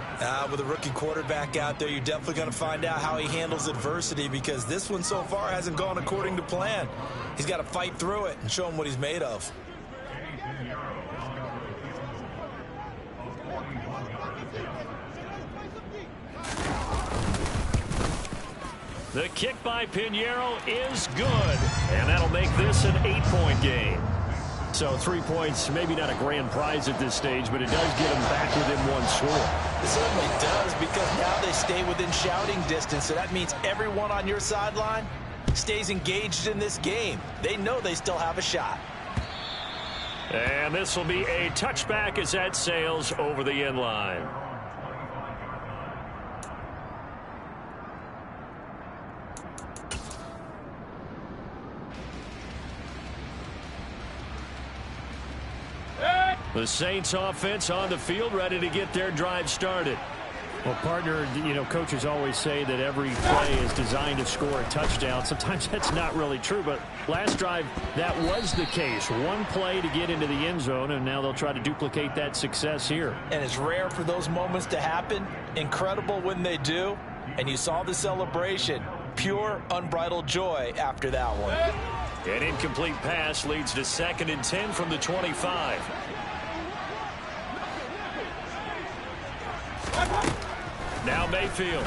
With a rookie quarterback out there, you're definitely going to find out how he handles adversity because this one so far hasn't gone according to plan. He's got to fight through it and show him what he's made of. The kick by Pinheiro is good, and that'll make this an 8-point game. So 3 points, maybe not a grand prize at this stage, but it does get them back within one score. It certainly does, because now they stay within shouting distance, so that means everyone on your sideline stays engaged in this game. They know they still have a shot. And this will be a touchback as that sails over the end line. The Saints offense on the field, ready to get their drive started. Well, partner, coaches always say that every play is designed to score a touchdown. Sometimes that's not really true, but last drive, that was the case. One play to get into the end zone, and now they'll try to duplicate that success here. And it's rare for those moments to happen. Incredible when they do. And you saw the celebration. Pure, unbridled joy after that one. An incomplete pass leads to 2nd and 10 from the 25. Now Mayfield.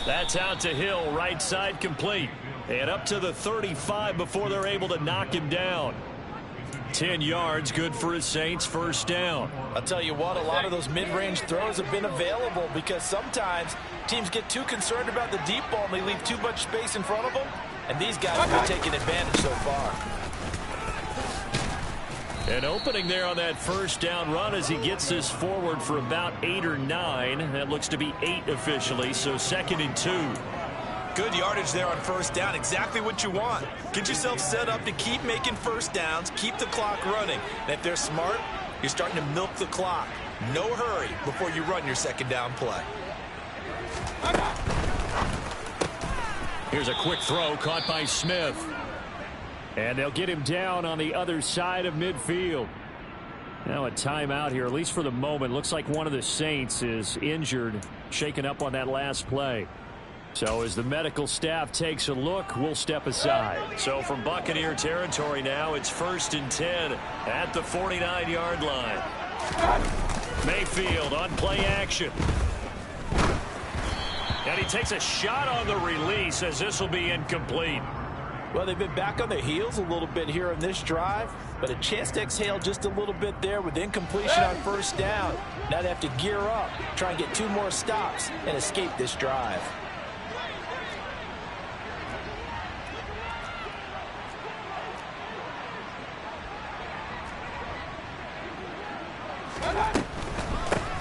That's out to Hill, right side complete. And up to the 35 before they're able to knock him down. 10 yards, good for his Saints, first down. I'll tell you what, a lot of those mid-range throws have been available because sometimes teams get too concerned about the deep ball and they leave too much space in front of them. And these guys have been taking advantage so far. An opening there on that first down run as he gets this forward for about 8 or 9. That looks to be 8 officially, so 2nd and 2. Good yardage there on first down. Exactly what you want. Get yourself set up to keep making first downs, keep the clock running. And if they're smart, you're starting to milk the clock. No hurry before you run your second down play. Here's a quick throw caught by Smith. And they'll get him down on the other side of midfield. Now a timeout here, at least for the moment. Looks like one of the Saints is injured, shaken up on that last play. So as the medical staff takes a look, we'll step aside. So from Buccaneer territory now, it's 1st and 10 at the 49-yard line. Mayfield on play action. And he takes a shot on the release as this will be incomplete. Well, they've been back on their heels a little bit here in this drive, but a chance to exhale just a little bit there with incompletion on first down. Now they have to gear up, try and get 2 more stops, and escape this drive.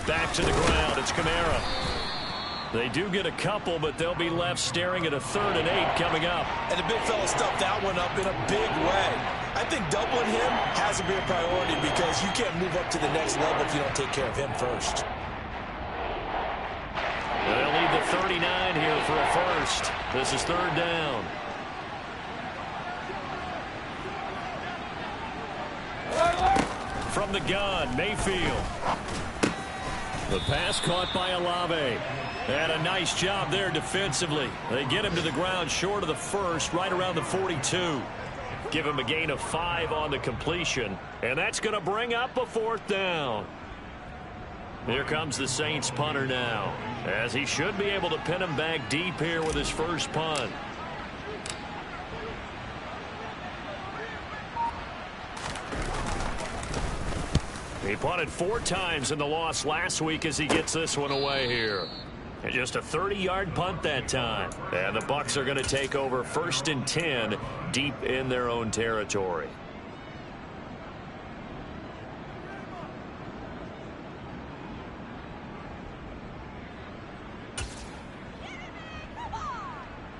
Back to the ground, it's Kamara. They do get a couple, but they'll be left staring at a 3rd and 8 coming up. And the big fella stuffed that one up in a big way. I think doubling him has to be a priority because you can't move up to the next level if you don't take care of him first. They'll leave the 39 here for a first. This is 3rd down. From the gun, Mayfield. The pass caught by Olave. And a nice job there defensively. They get him to the ground short of the first, right around the 42. Give him a gain of 5 on the completion. And that's going to bring up a 4th down. Here comes the Saints punter now, as he should be able to pin him back deep here with his first punt. He punted 4 times in the loss last week as he gets this one away here. And just a 30-yard punt that time. And the Bucs are going to take over 1st and 10 deep in their own territory.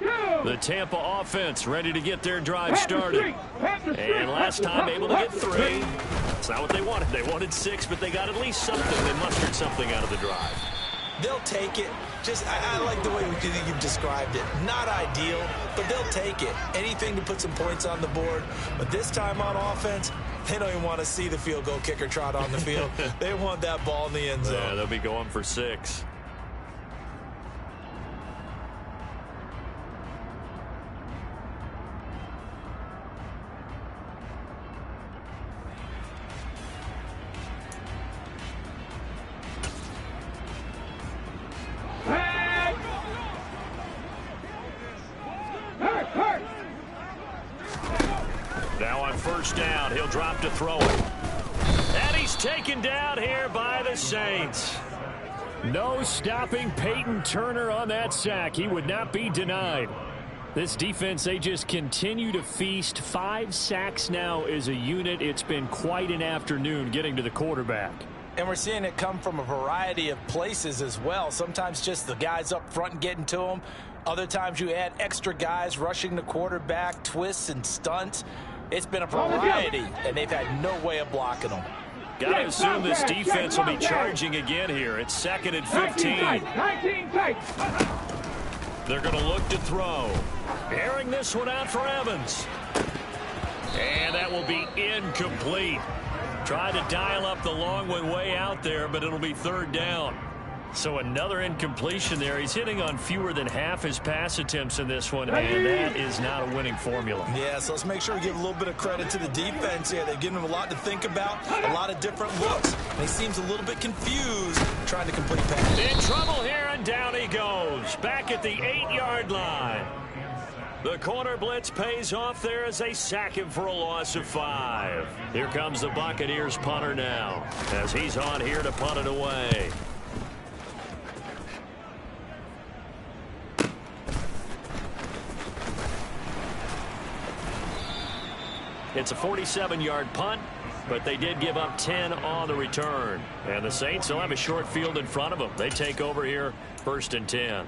The Tampa offense ready to get their drive started. And last time able to get 3. It's not what they wanted. They wanted 6, but they got at least something. They mustered something out of the drive. They'll take it. I like the way you've described it. Not ideal, but they'll take it. Anything to put some points on the board. But this time on offense, they don't even want to see the field goal kicker trot on the field. They want that ball in the end zone. Yeah, they'll be going for 6. first down. He'll drop to throw it. And he's taken down here by the Saints. No stopping Peyton Turner on that sack. He would not be denied. This defense, they just continue to feast. 5 sacks now as a unit. It's been quite an afternoon getting to the quarterback. And we're seeing it come from a variety of places as well. Sometimes just the guys up front and getting to them. Other times you add extra guys rushing the quarterback, twists and stunts. It's been a variety, and they've had no way of blocking them. Got to assume this defense will be charging again here. It's 2nd and 15. They're going to look to throw. Airing this one out for Evans. And that will be incomplete. Tried to dial up the long one way out there, but it'll be 3rd down. So another incompletion there. He's hitting on fewer than half his pass attempts in this one, and that is not a winning formula. Yeah, so let's make sure we give a little bit of credit to the defense here. They've given him a lot to think about, a lot of different looks, and he seems a little bit confused trying to complete passes. In trouble here, and down he goes. Back at the 8-yard line. The corner blitz pays off there as they sack him for a loss of 5. Here comes the Buccaneers punter now, as he's on here to punt it away. It's a 47-yard punt, but they did give up 10 on the return. And the Saints will have a short field in front of them. They take over here, 1st and 10.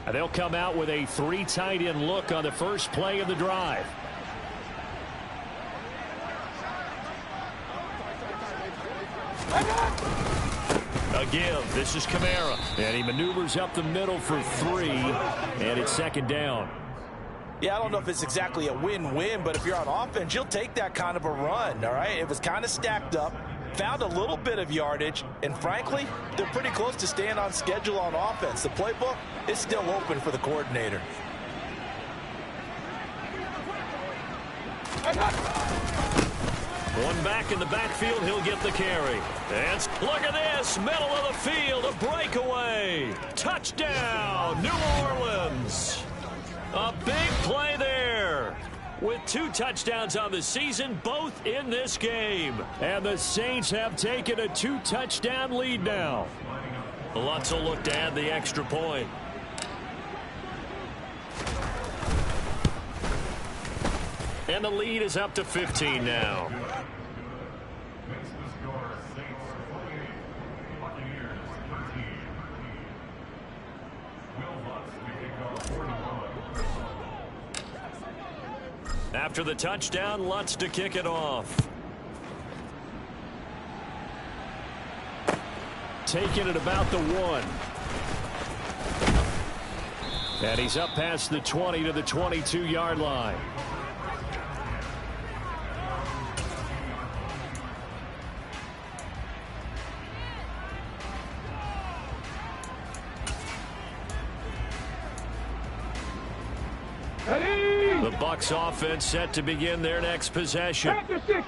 And they'll come out with a 3 tight end look on the first play of the drive. A give. This is Kamara. And he maneuvers up the middle for 3. And it's 2nd down. Yeah, I don't know if it's exactly a win-win, but if you're on offense, you'll take that kind of a run, all right? It was kind of stacked up, found a little bit of yardage, and frankly, they're pretty close to staying on schedule on offense. The playbook is still open for the coordinator. One back in the backfield, he'll get the carry. And look at this, middle of the field, a breakaway. Touchdown, New Orleans. A big play there. With 2 touchdowns on the season, both in this game. And the Saints have taken a 2-touchdown lead now. Lutz will look to add the extra point. And the lead is up to 15 now. After the touchdown, Lutz to kick it off. Taking it about the 1. And he's up past the 20 to the 22-yard line. The Bucs offense set to begin their next possession.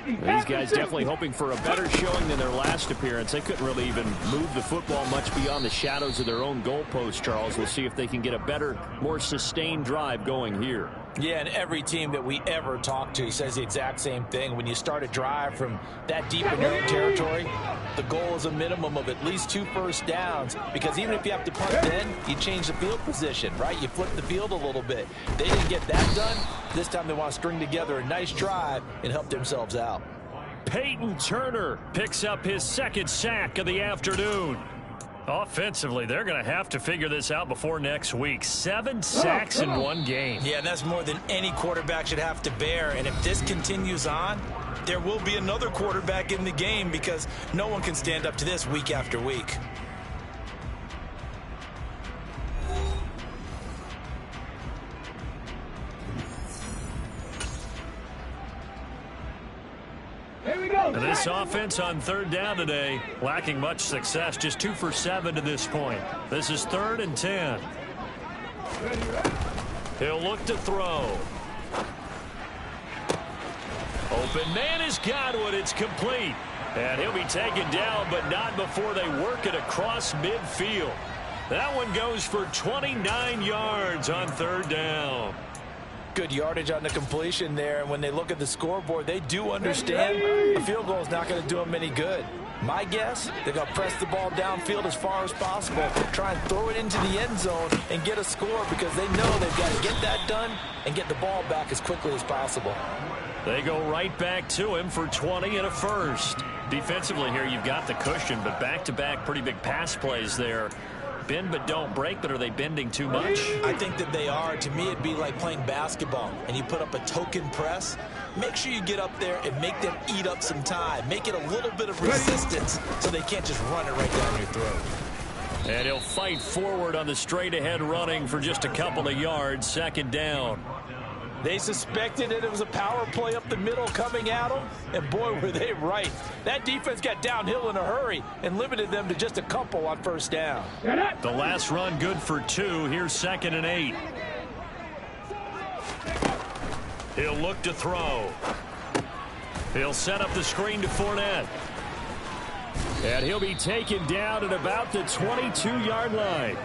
These guys definitely hoping for a better showing than their last appearance. They couldn't really even move the football much beyond the shadows of their own goalpost, Charles. We'll see if they can get a better, more sustained drive going here. Yeah, and every team that we ever talk to says the exact same thing. When you start a drive from that deep in your own territory, the goal is a minimum of at least 2 first downs, because even if you have to punt then, you change the field position, right? You flip the field a little bit. They didn't get that done. This time they want to string together a nice drive and help themselves out. Peyton Turner picks up his 2nd sack of the afternoon. Offensively, they're going to have to figure this out before next week. 7 sacks in one game. Yeah, and that's more than any quarterback should have to bear. And if this continues on, there will be another quarterback in the game, because no one can stand up to this week after week. And this offense on 3rd down today, lacking much success, just 2 for 7 to this point. This is 3rd and 10. He'll look to throw. Open man is Godwin. It's complete. And he'll be taken down, but not before they work it across midfield. That one goes for 29 yards on third down. Good yardage on the completion there. And when they look at the scoreboard, they do understand a field goal is not going to do them any good. My guess, they're going to press the ball downfield as far as possible, try and throw it into the end zone and get a score because they know they've got to get that done and get the ball back as quickly as possible. They go right back to him for 20 and a first. Defensively here, you've got the cushion, but back-to-back pretty big pass plays there. Bend but don't break, but are they bending too much? I think that they are. To me, it'd be like playing basketball, and you put up a token press. Make sure you get up there and make them eat up some time. Make it a little bit of resistance so they can't just run it right down your throat. And he'll fight forward on the straight-ahead running for just a couple of yards, second down. They suspected that it was a power play up the middle coming at them, and boy, were they right. That defense got downhill in a hurry and limited them to just a couple on first down. The last run good for 2. Here's 2nd and 8. He'll look to throw. He'll set up the screen to Fournette. And he'll be taken down at about the 22-yard line.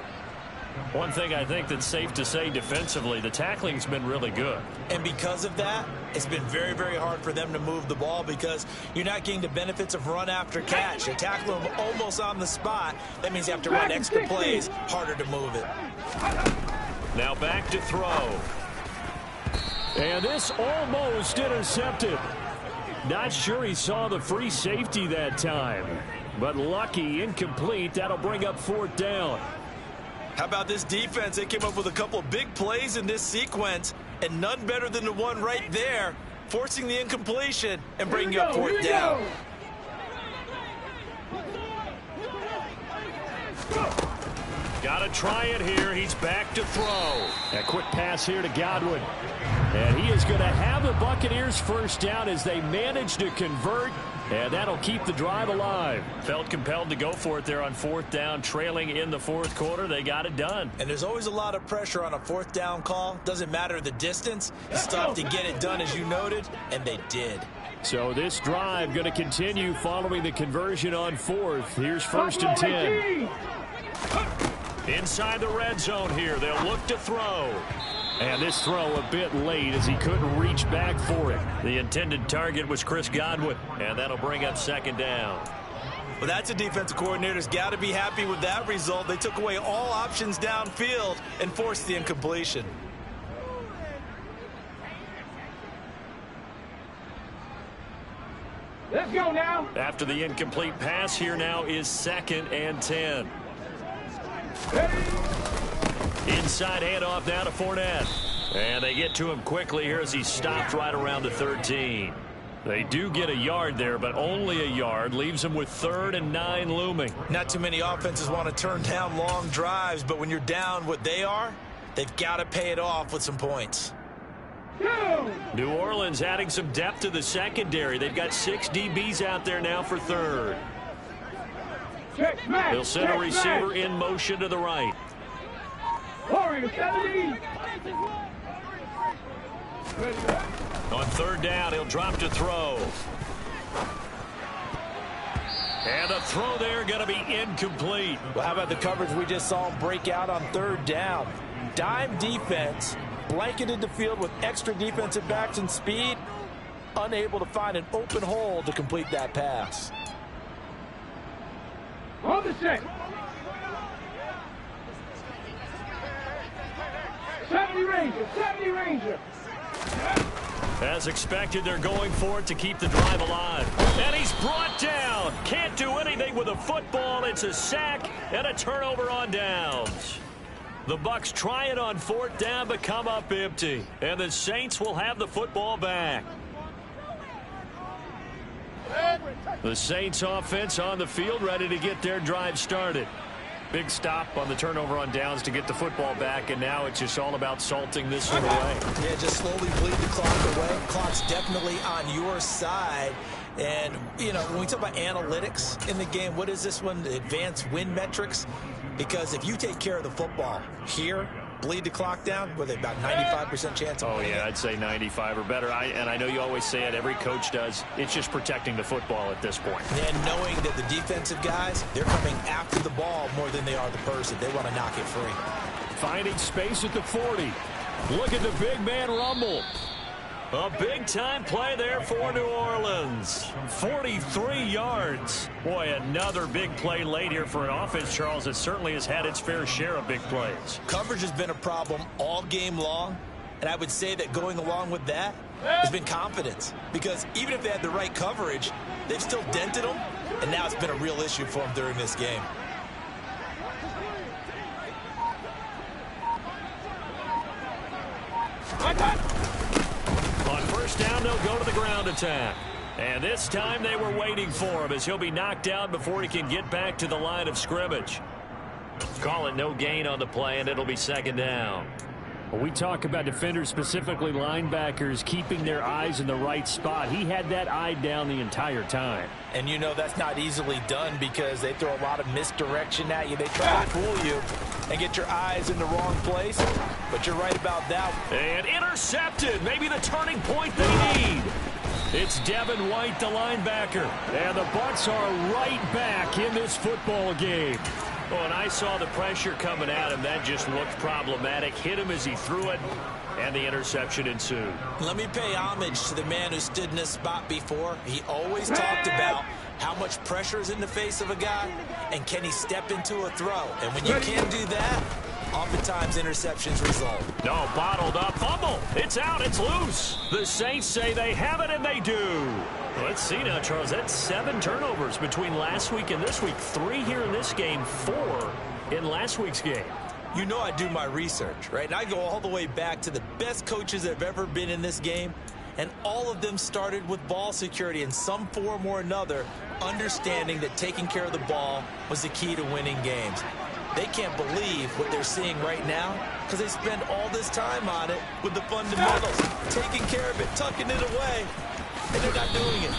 One thing I think that's safe to say defensively, the tackling's been really good. And because of that, it's been very, very hard for them to move the ball because you're not getting the benefits of run after catch. You're tackling them almost on the spot. That means you have to run extra plays, harder to move it. Now back to throw. And this almost intercepted. Not sure he saw the free safety that time. But lucky, incomplete. That'll bring up 4th down. How about this defense? They came up with a couple of big plays in this sequence, and none better than the one right there, forcing the incompletion and bringing up 4th down. Got to try it here. He's back to throw. A quick pass here to Godwin. And he is going to have the Buccaneers first down as they manage to convert. And that'll keep the drive alive. Felt compelled to go for it there on 4th down, trailing in the 4th quarter. They got it done. And there's always a lot of pressure on a 4th down call. Doesn't matter the distance. It's tough to get it done, as you noted, and they did. So this drive going to continue following the conversion on 4th. Here's 1st and 10. Inside the red zone here. They'll look to throw. And this throw a bit late as he couldn't reach back for it. The intended target was Chris Godwin, and that'll bring up 2nd down. Well, that's a defensive coordinator's got to be happy with that result. They took away all options downfield and forced the incompletion. Let's go now. After the incomplete pass, here now is 2nd and 10. Inside handoff now to Fournette. And they get to him quickly here as he stopped right around the 13. They do get a yard there, but only a yard. Leaves them with 3rd and 9 looming. Not too many offenses want to turn down long drives, but when you're down what they are, they've got to pay it off with some points. New Orleans adding some depth to the secondary. They've got 6 DBs out there now for 3rd. They'll send a receiver in motion to the right. On 3rd down, he'll drop to throw. And the throw there going to be incomplete. Well, how about the coverage we just saw him break out on 3rd down? Dime defense, blanketed the field with extra defensive backs and speed, unable to find an open hole to complete that pass. On the check. 70 Ranger. As expected, they're going for it to keep the drive alive. And he's brought down. Can't do anything with a football. It's a sack and a turnover on downs. The Bucs try it on 4th down, but come up empty. And the Saints will have the football back. The Saints offense on the field, ready to get their drive started. Big stop on the turnover on downs to get the football back, and now it's just all about salting this one away. Yeah, just slowly bleed the clock away. Clock's definitely on your side. And, you know, when we talk about analytics in the game, what is this one? The advanced win metrics? Because if you take care of the football here, bleed the clock down with about 95% chance of winning. Yeah, I'd say 95 or better. And I know you always say it, every coach does. It's just protecting the football at this point. And knowing that the defensive guys, they're coming after the ball more than they are the person. They want to knock it free. Finding space at the 40. Look at the big man rumble. A big-time play there for New Orleans. 43 yards. Boy, another big play late here for an offense, Charles, that certainly has had its fair share of big plays. Coverage has been a problem all game long, and I would say that going along with that has been confidence. Because even if they had the right coverage, they've still dented them, and now it's been a real issue for them during this game. On first down, they'll go to the ground attack. And this time they were waiting for him as he'll be knocked down before he can get back to the line of scrimmage. Call it no gain on the play, and it'll be second down. Well, we talk about defenders, specifically linebackers, keeping their eyes in the right spot. He had that eye down the entire time. And you know that's not easily done because they throw a lot of misdirection at you. They try to fool you and get your eyes in the wrong place. But you're right about that. And intercepted. Maybe the turning point they need. It's Devin White, the linebacker. And the Bucs are right back in this football game. Oh, and I saw the pressure coming at him. That just looked problematic. Hit him as he threw it, and the interception ensued. Let me pay homage to the man who stood in this spot before. He always talked about how much pressure is in the face of a guy, and can he step into a throw. And when you can't do that, oftentimes interceptions result. No, bottled up. Fumble. It's out. It's loose. The Saints say they have it, and they do. Let's see now, Charles. That's 7 turnovers between last week and this week. 3 here in this game, 4 in last week's game. You know I do my research, right? And I go all the way back to the best coaches that have ever been in this game. And all of them started with ball security in some form or another, understanding that taking care of the ball was the key to winning games. They can't believe what they're seeing right now because they spend all this time on it with the fundamentals, taking care of it, tucking it away, and they're not doing it.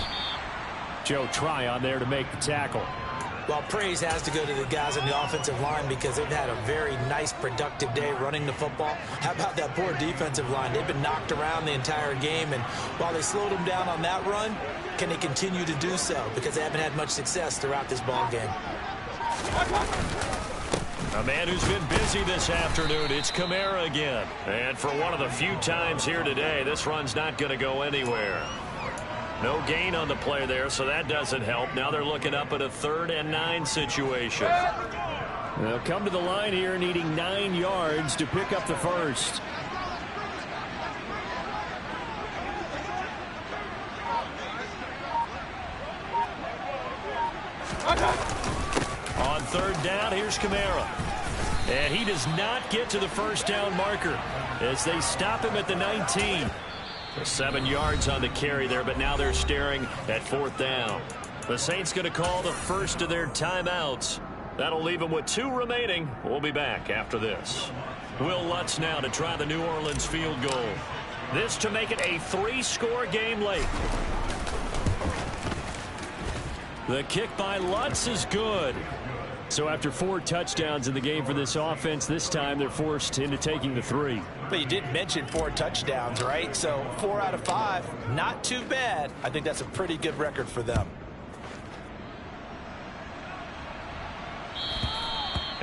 Joe Tryon there to make the tackle. Well, praise has to go to the guys on the offensive line because they've had a very nice, productive day running the football. How about that poor defensive line? They've been knocked around the entire game, and while they slowed them down on that run, can they continue to do so? Because they haven't had much success throughout this ball game. A man who's been busy this afternoon, it's Kamara again. And for one of the few times here today, this run's not going to go anywhere. No gain on the play there, so that doesn't help. Now they're looking up at a 3rd and 9 situation. They'll come to the line here needing 9 yards to pick up the first. On 3rd down, here's Kamara. And he does not get to the first down marker as they stop him at the 19. 7 yards on the carry there, but now they're staring at 4th down. The Saints going to call the first of their timeouts. That'll leave them with 2 remaining. We'll be back after this. Will Lutz now to try the New Orleans field goal. This to make it a 3-score game late. The kick by Lutz is good. So after 4 touchdowns in the game for this offense, this time they're forced into taking the 3. But you did mention 4 touchdowns, right? So 4 out of 5, not too bad. I think that's a pretty good record for them.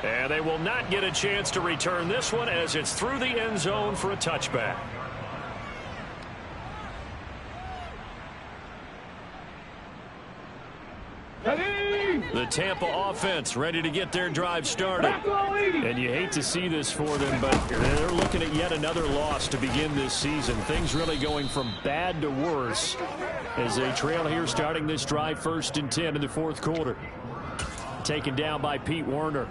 And they will not get a chance to return this one as it's through the end zone for a touchback. The Tampa offense ready to get their drive started. And you hate to see this for them, but they're looking at yet another loss to begin this season. Things really going from bad to worse as they trail here starting this drive 1st and 10 in the 4th quarter. Taken down by Pete Werner.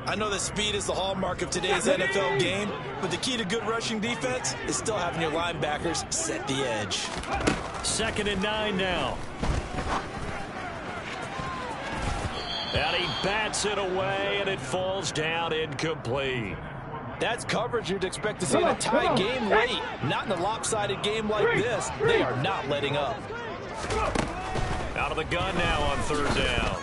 I know that speed is the hallmark of today's NFL game, but the key to good rushing defense is still having your linebackers set the edge. 2nd and 9 now. And he bats it away, and it falls down incomplete. That's coverage you'd expect to see in a tie game late. Not in a lopsided game like this. They are not letting up. Out of the gun now on 3rd down.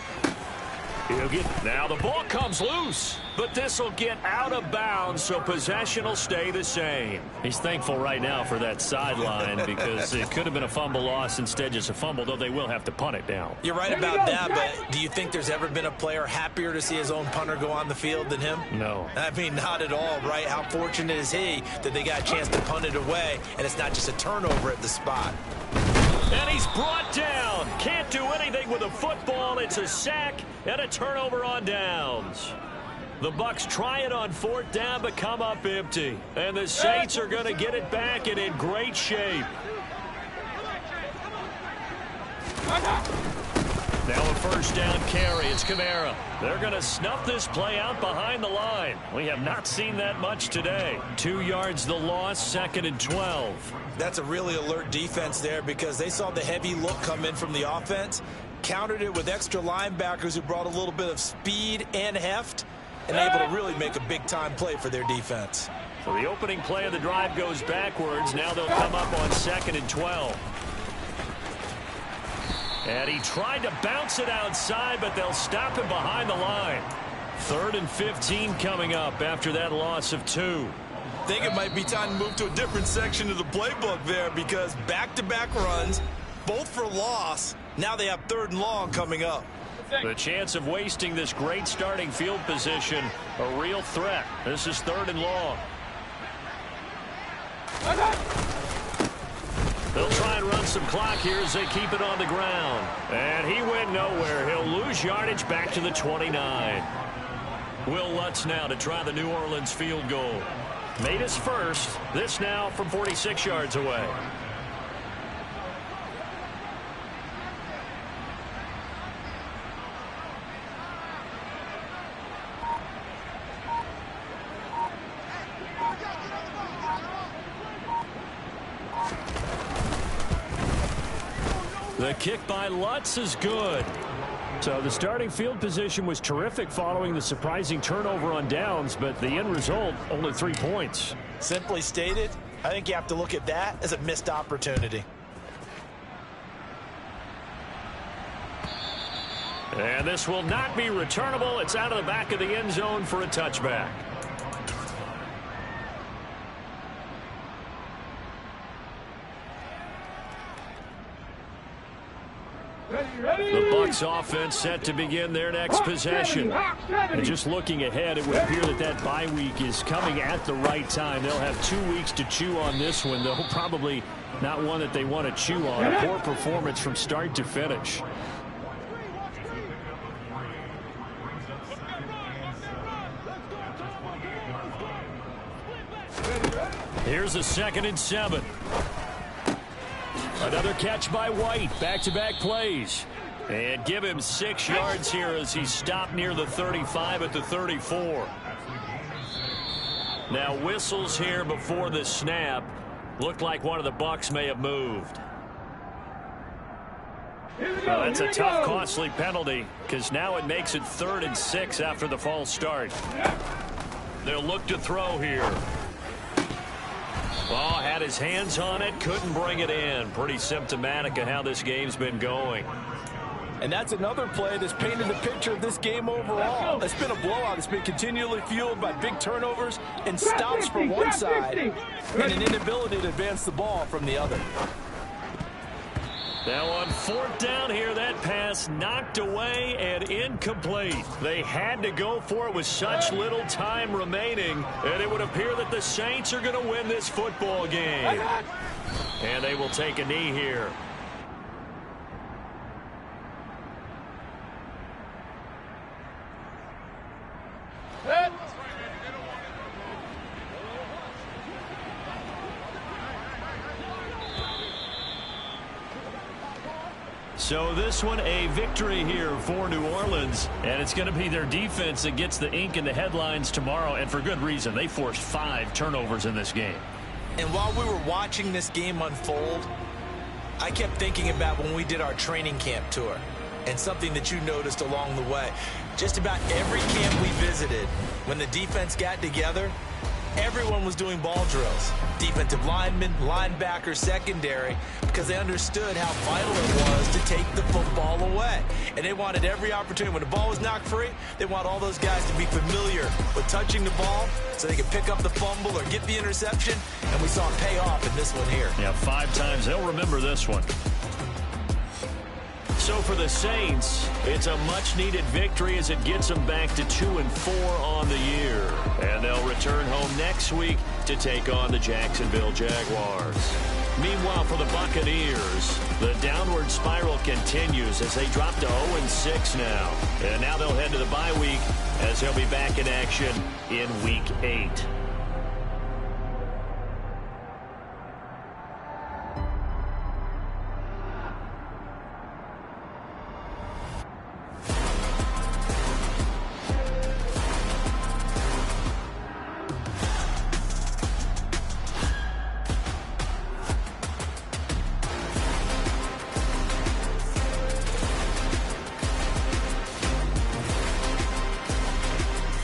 Now the ball comes loose, but this will get out of bounds, so possession will stay the same. He's thankful right now for that sideline because it could have been a fumble loss, instead just a fumble, though they will have to punt it down. You're right about that, but do you think there's ever been a player happier to see his own punter go on the field than him? No. I mean, not at all, right? How fortunate is he that they got a chance to punt it away, and it's not just a turnover at the spot. And he's brought down. Can't do anything with a football. It's a sack and a turnover on downs. The Bucs try it on 4th down, but come up empty. And the Saints are going to get it back and in great shape. Now a 1st down carry. It's Kamara. They're going to snuff this play out behind the line. We have not seen that much today. 2 yards the loss, 2nd and 12. That's a really alert defense there because they saw the heavy look come in from the offense, countered it with extra linebackers who brought a little bit of speed and heft, and able to really make a big-time play for their defense. So the opening play of the drive goes backwards. Now they'll come up on 2nd and 12. And he tried to bounce it outside, but they'll stop him behind the line. 3rd and 15 coming up after that loss of 2. I think it might be time to move to a different section of the playbook there because back-to-back runs, both for loss. Now they have 3rd and long coming up. The chance of wasting this great starting field position, a real threat. This is 3rd and long. They'll try and run some clock here as they keep it on the ground. And he went nowhere. He'll lose yardage back to the 29. Will Lutz now to try the New Orleans field goal. Made his first. This now from 46 yards away. The kick by Lutz is good. So the starting field position was terrific following the surprising turnover on downs, but the end result, only 3 points. Simply stated, I think you have to look at that as a missed opportunity. And this will not be returnable. It's out of the back of the end zone for a touchback. The Bucs offense set to begin their next possession. And just looking ahead, it would appear that that bye week is coming at the right time. They'll have 2 weeks to chew on this one, though probably not one that they want to chew on. A poor performance from start to finish. Here's a 2nd and 7. Another catch by White. Back-to-back plays. And give him 6 yards here as he stopped near the 35 at the 34. Now whistles here before the snap. Looked like one of the Bucs may have moved. Well, that's a tough, costly penalty because now it makes it 3rd and 6 after the false start. They'll look to throw here. Oh, had his hands on it, couldn't bring it in. Pretty symptomatic of how this game's been going. And that's another play that's painted the picture of this game overall. It's been a blowout. It's been continually fueled by big turnovers and stops from one side and an inability to advance the ball from the other. Now on 4th down here, that pass knocked away and incomplete. They had to go for it with such little time remaining, and it would appear that the Saints are going to win this football game. And they will take a knee here. So this one a victory here for New Orleans, and it's going to be their defense that gets the ink in the headlines tomorrow, and for good reason. They forced 5 turnovers in this game. And while we were watching this game unfold, I kept thinking about when we did our training camp tour and something that you noticed along the way. Just about every camp we visited, when the defense got together, everyone was doing ball drills. Defensive linemen, linebackers, secondary, because they understood how vital it was to take the football away. And they wanted every opportunity. When the ball was knocked free, they want all those guys to be familiar with touching the ball so they can pick up the fumble or get the interception. And we saw it pay off in this one here. Yeah, 5 times. They'll remember this one. So for the Saints, it's a much-needed victory as it gets them back to 2-4 on the year. And they'll return home next week to take on the Jacksonville Jaguars. Meanwhile, for the Buccaneers, the downward spiral continues as they drop to 0-6 now. And now they'll head to the bye week as they'll be back in action in Week 8.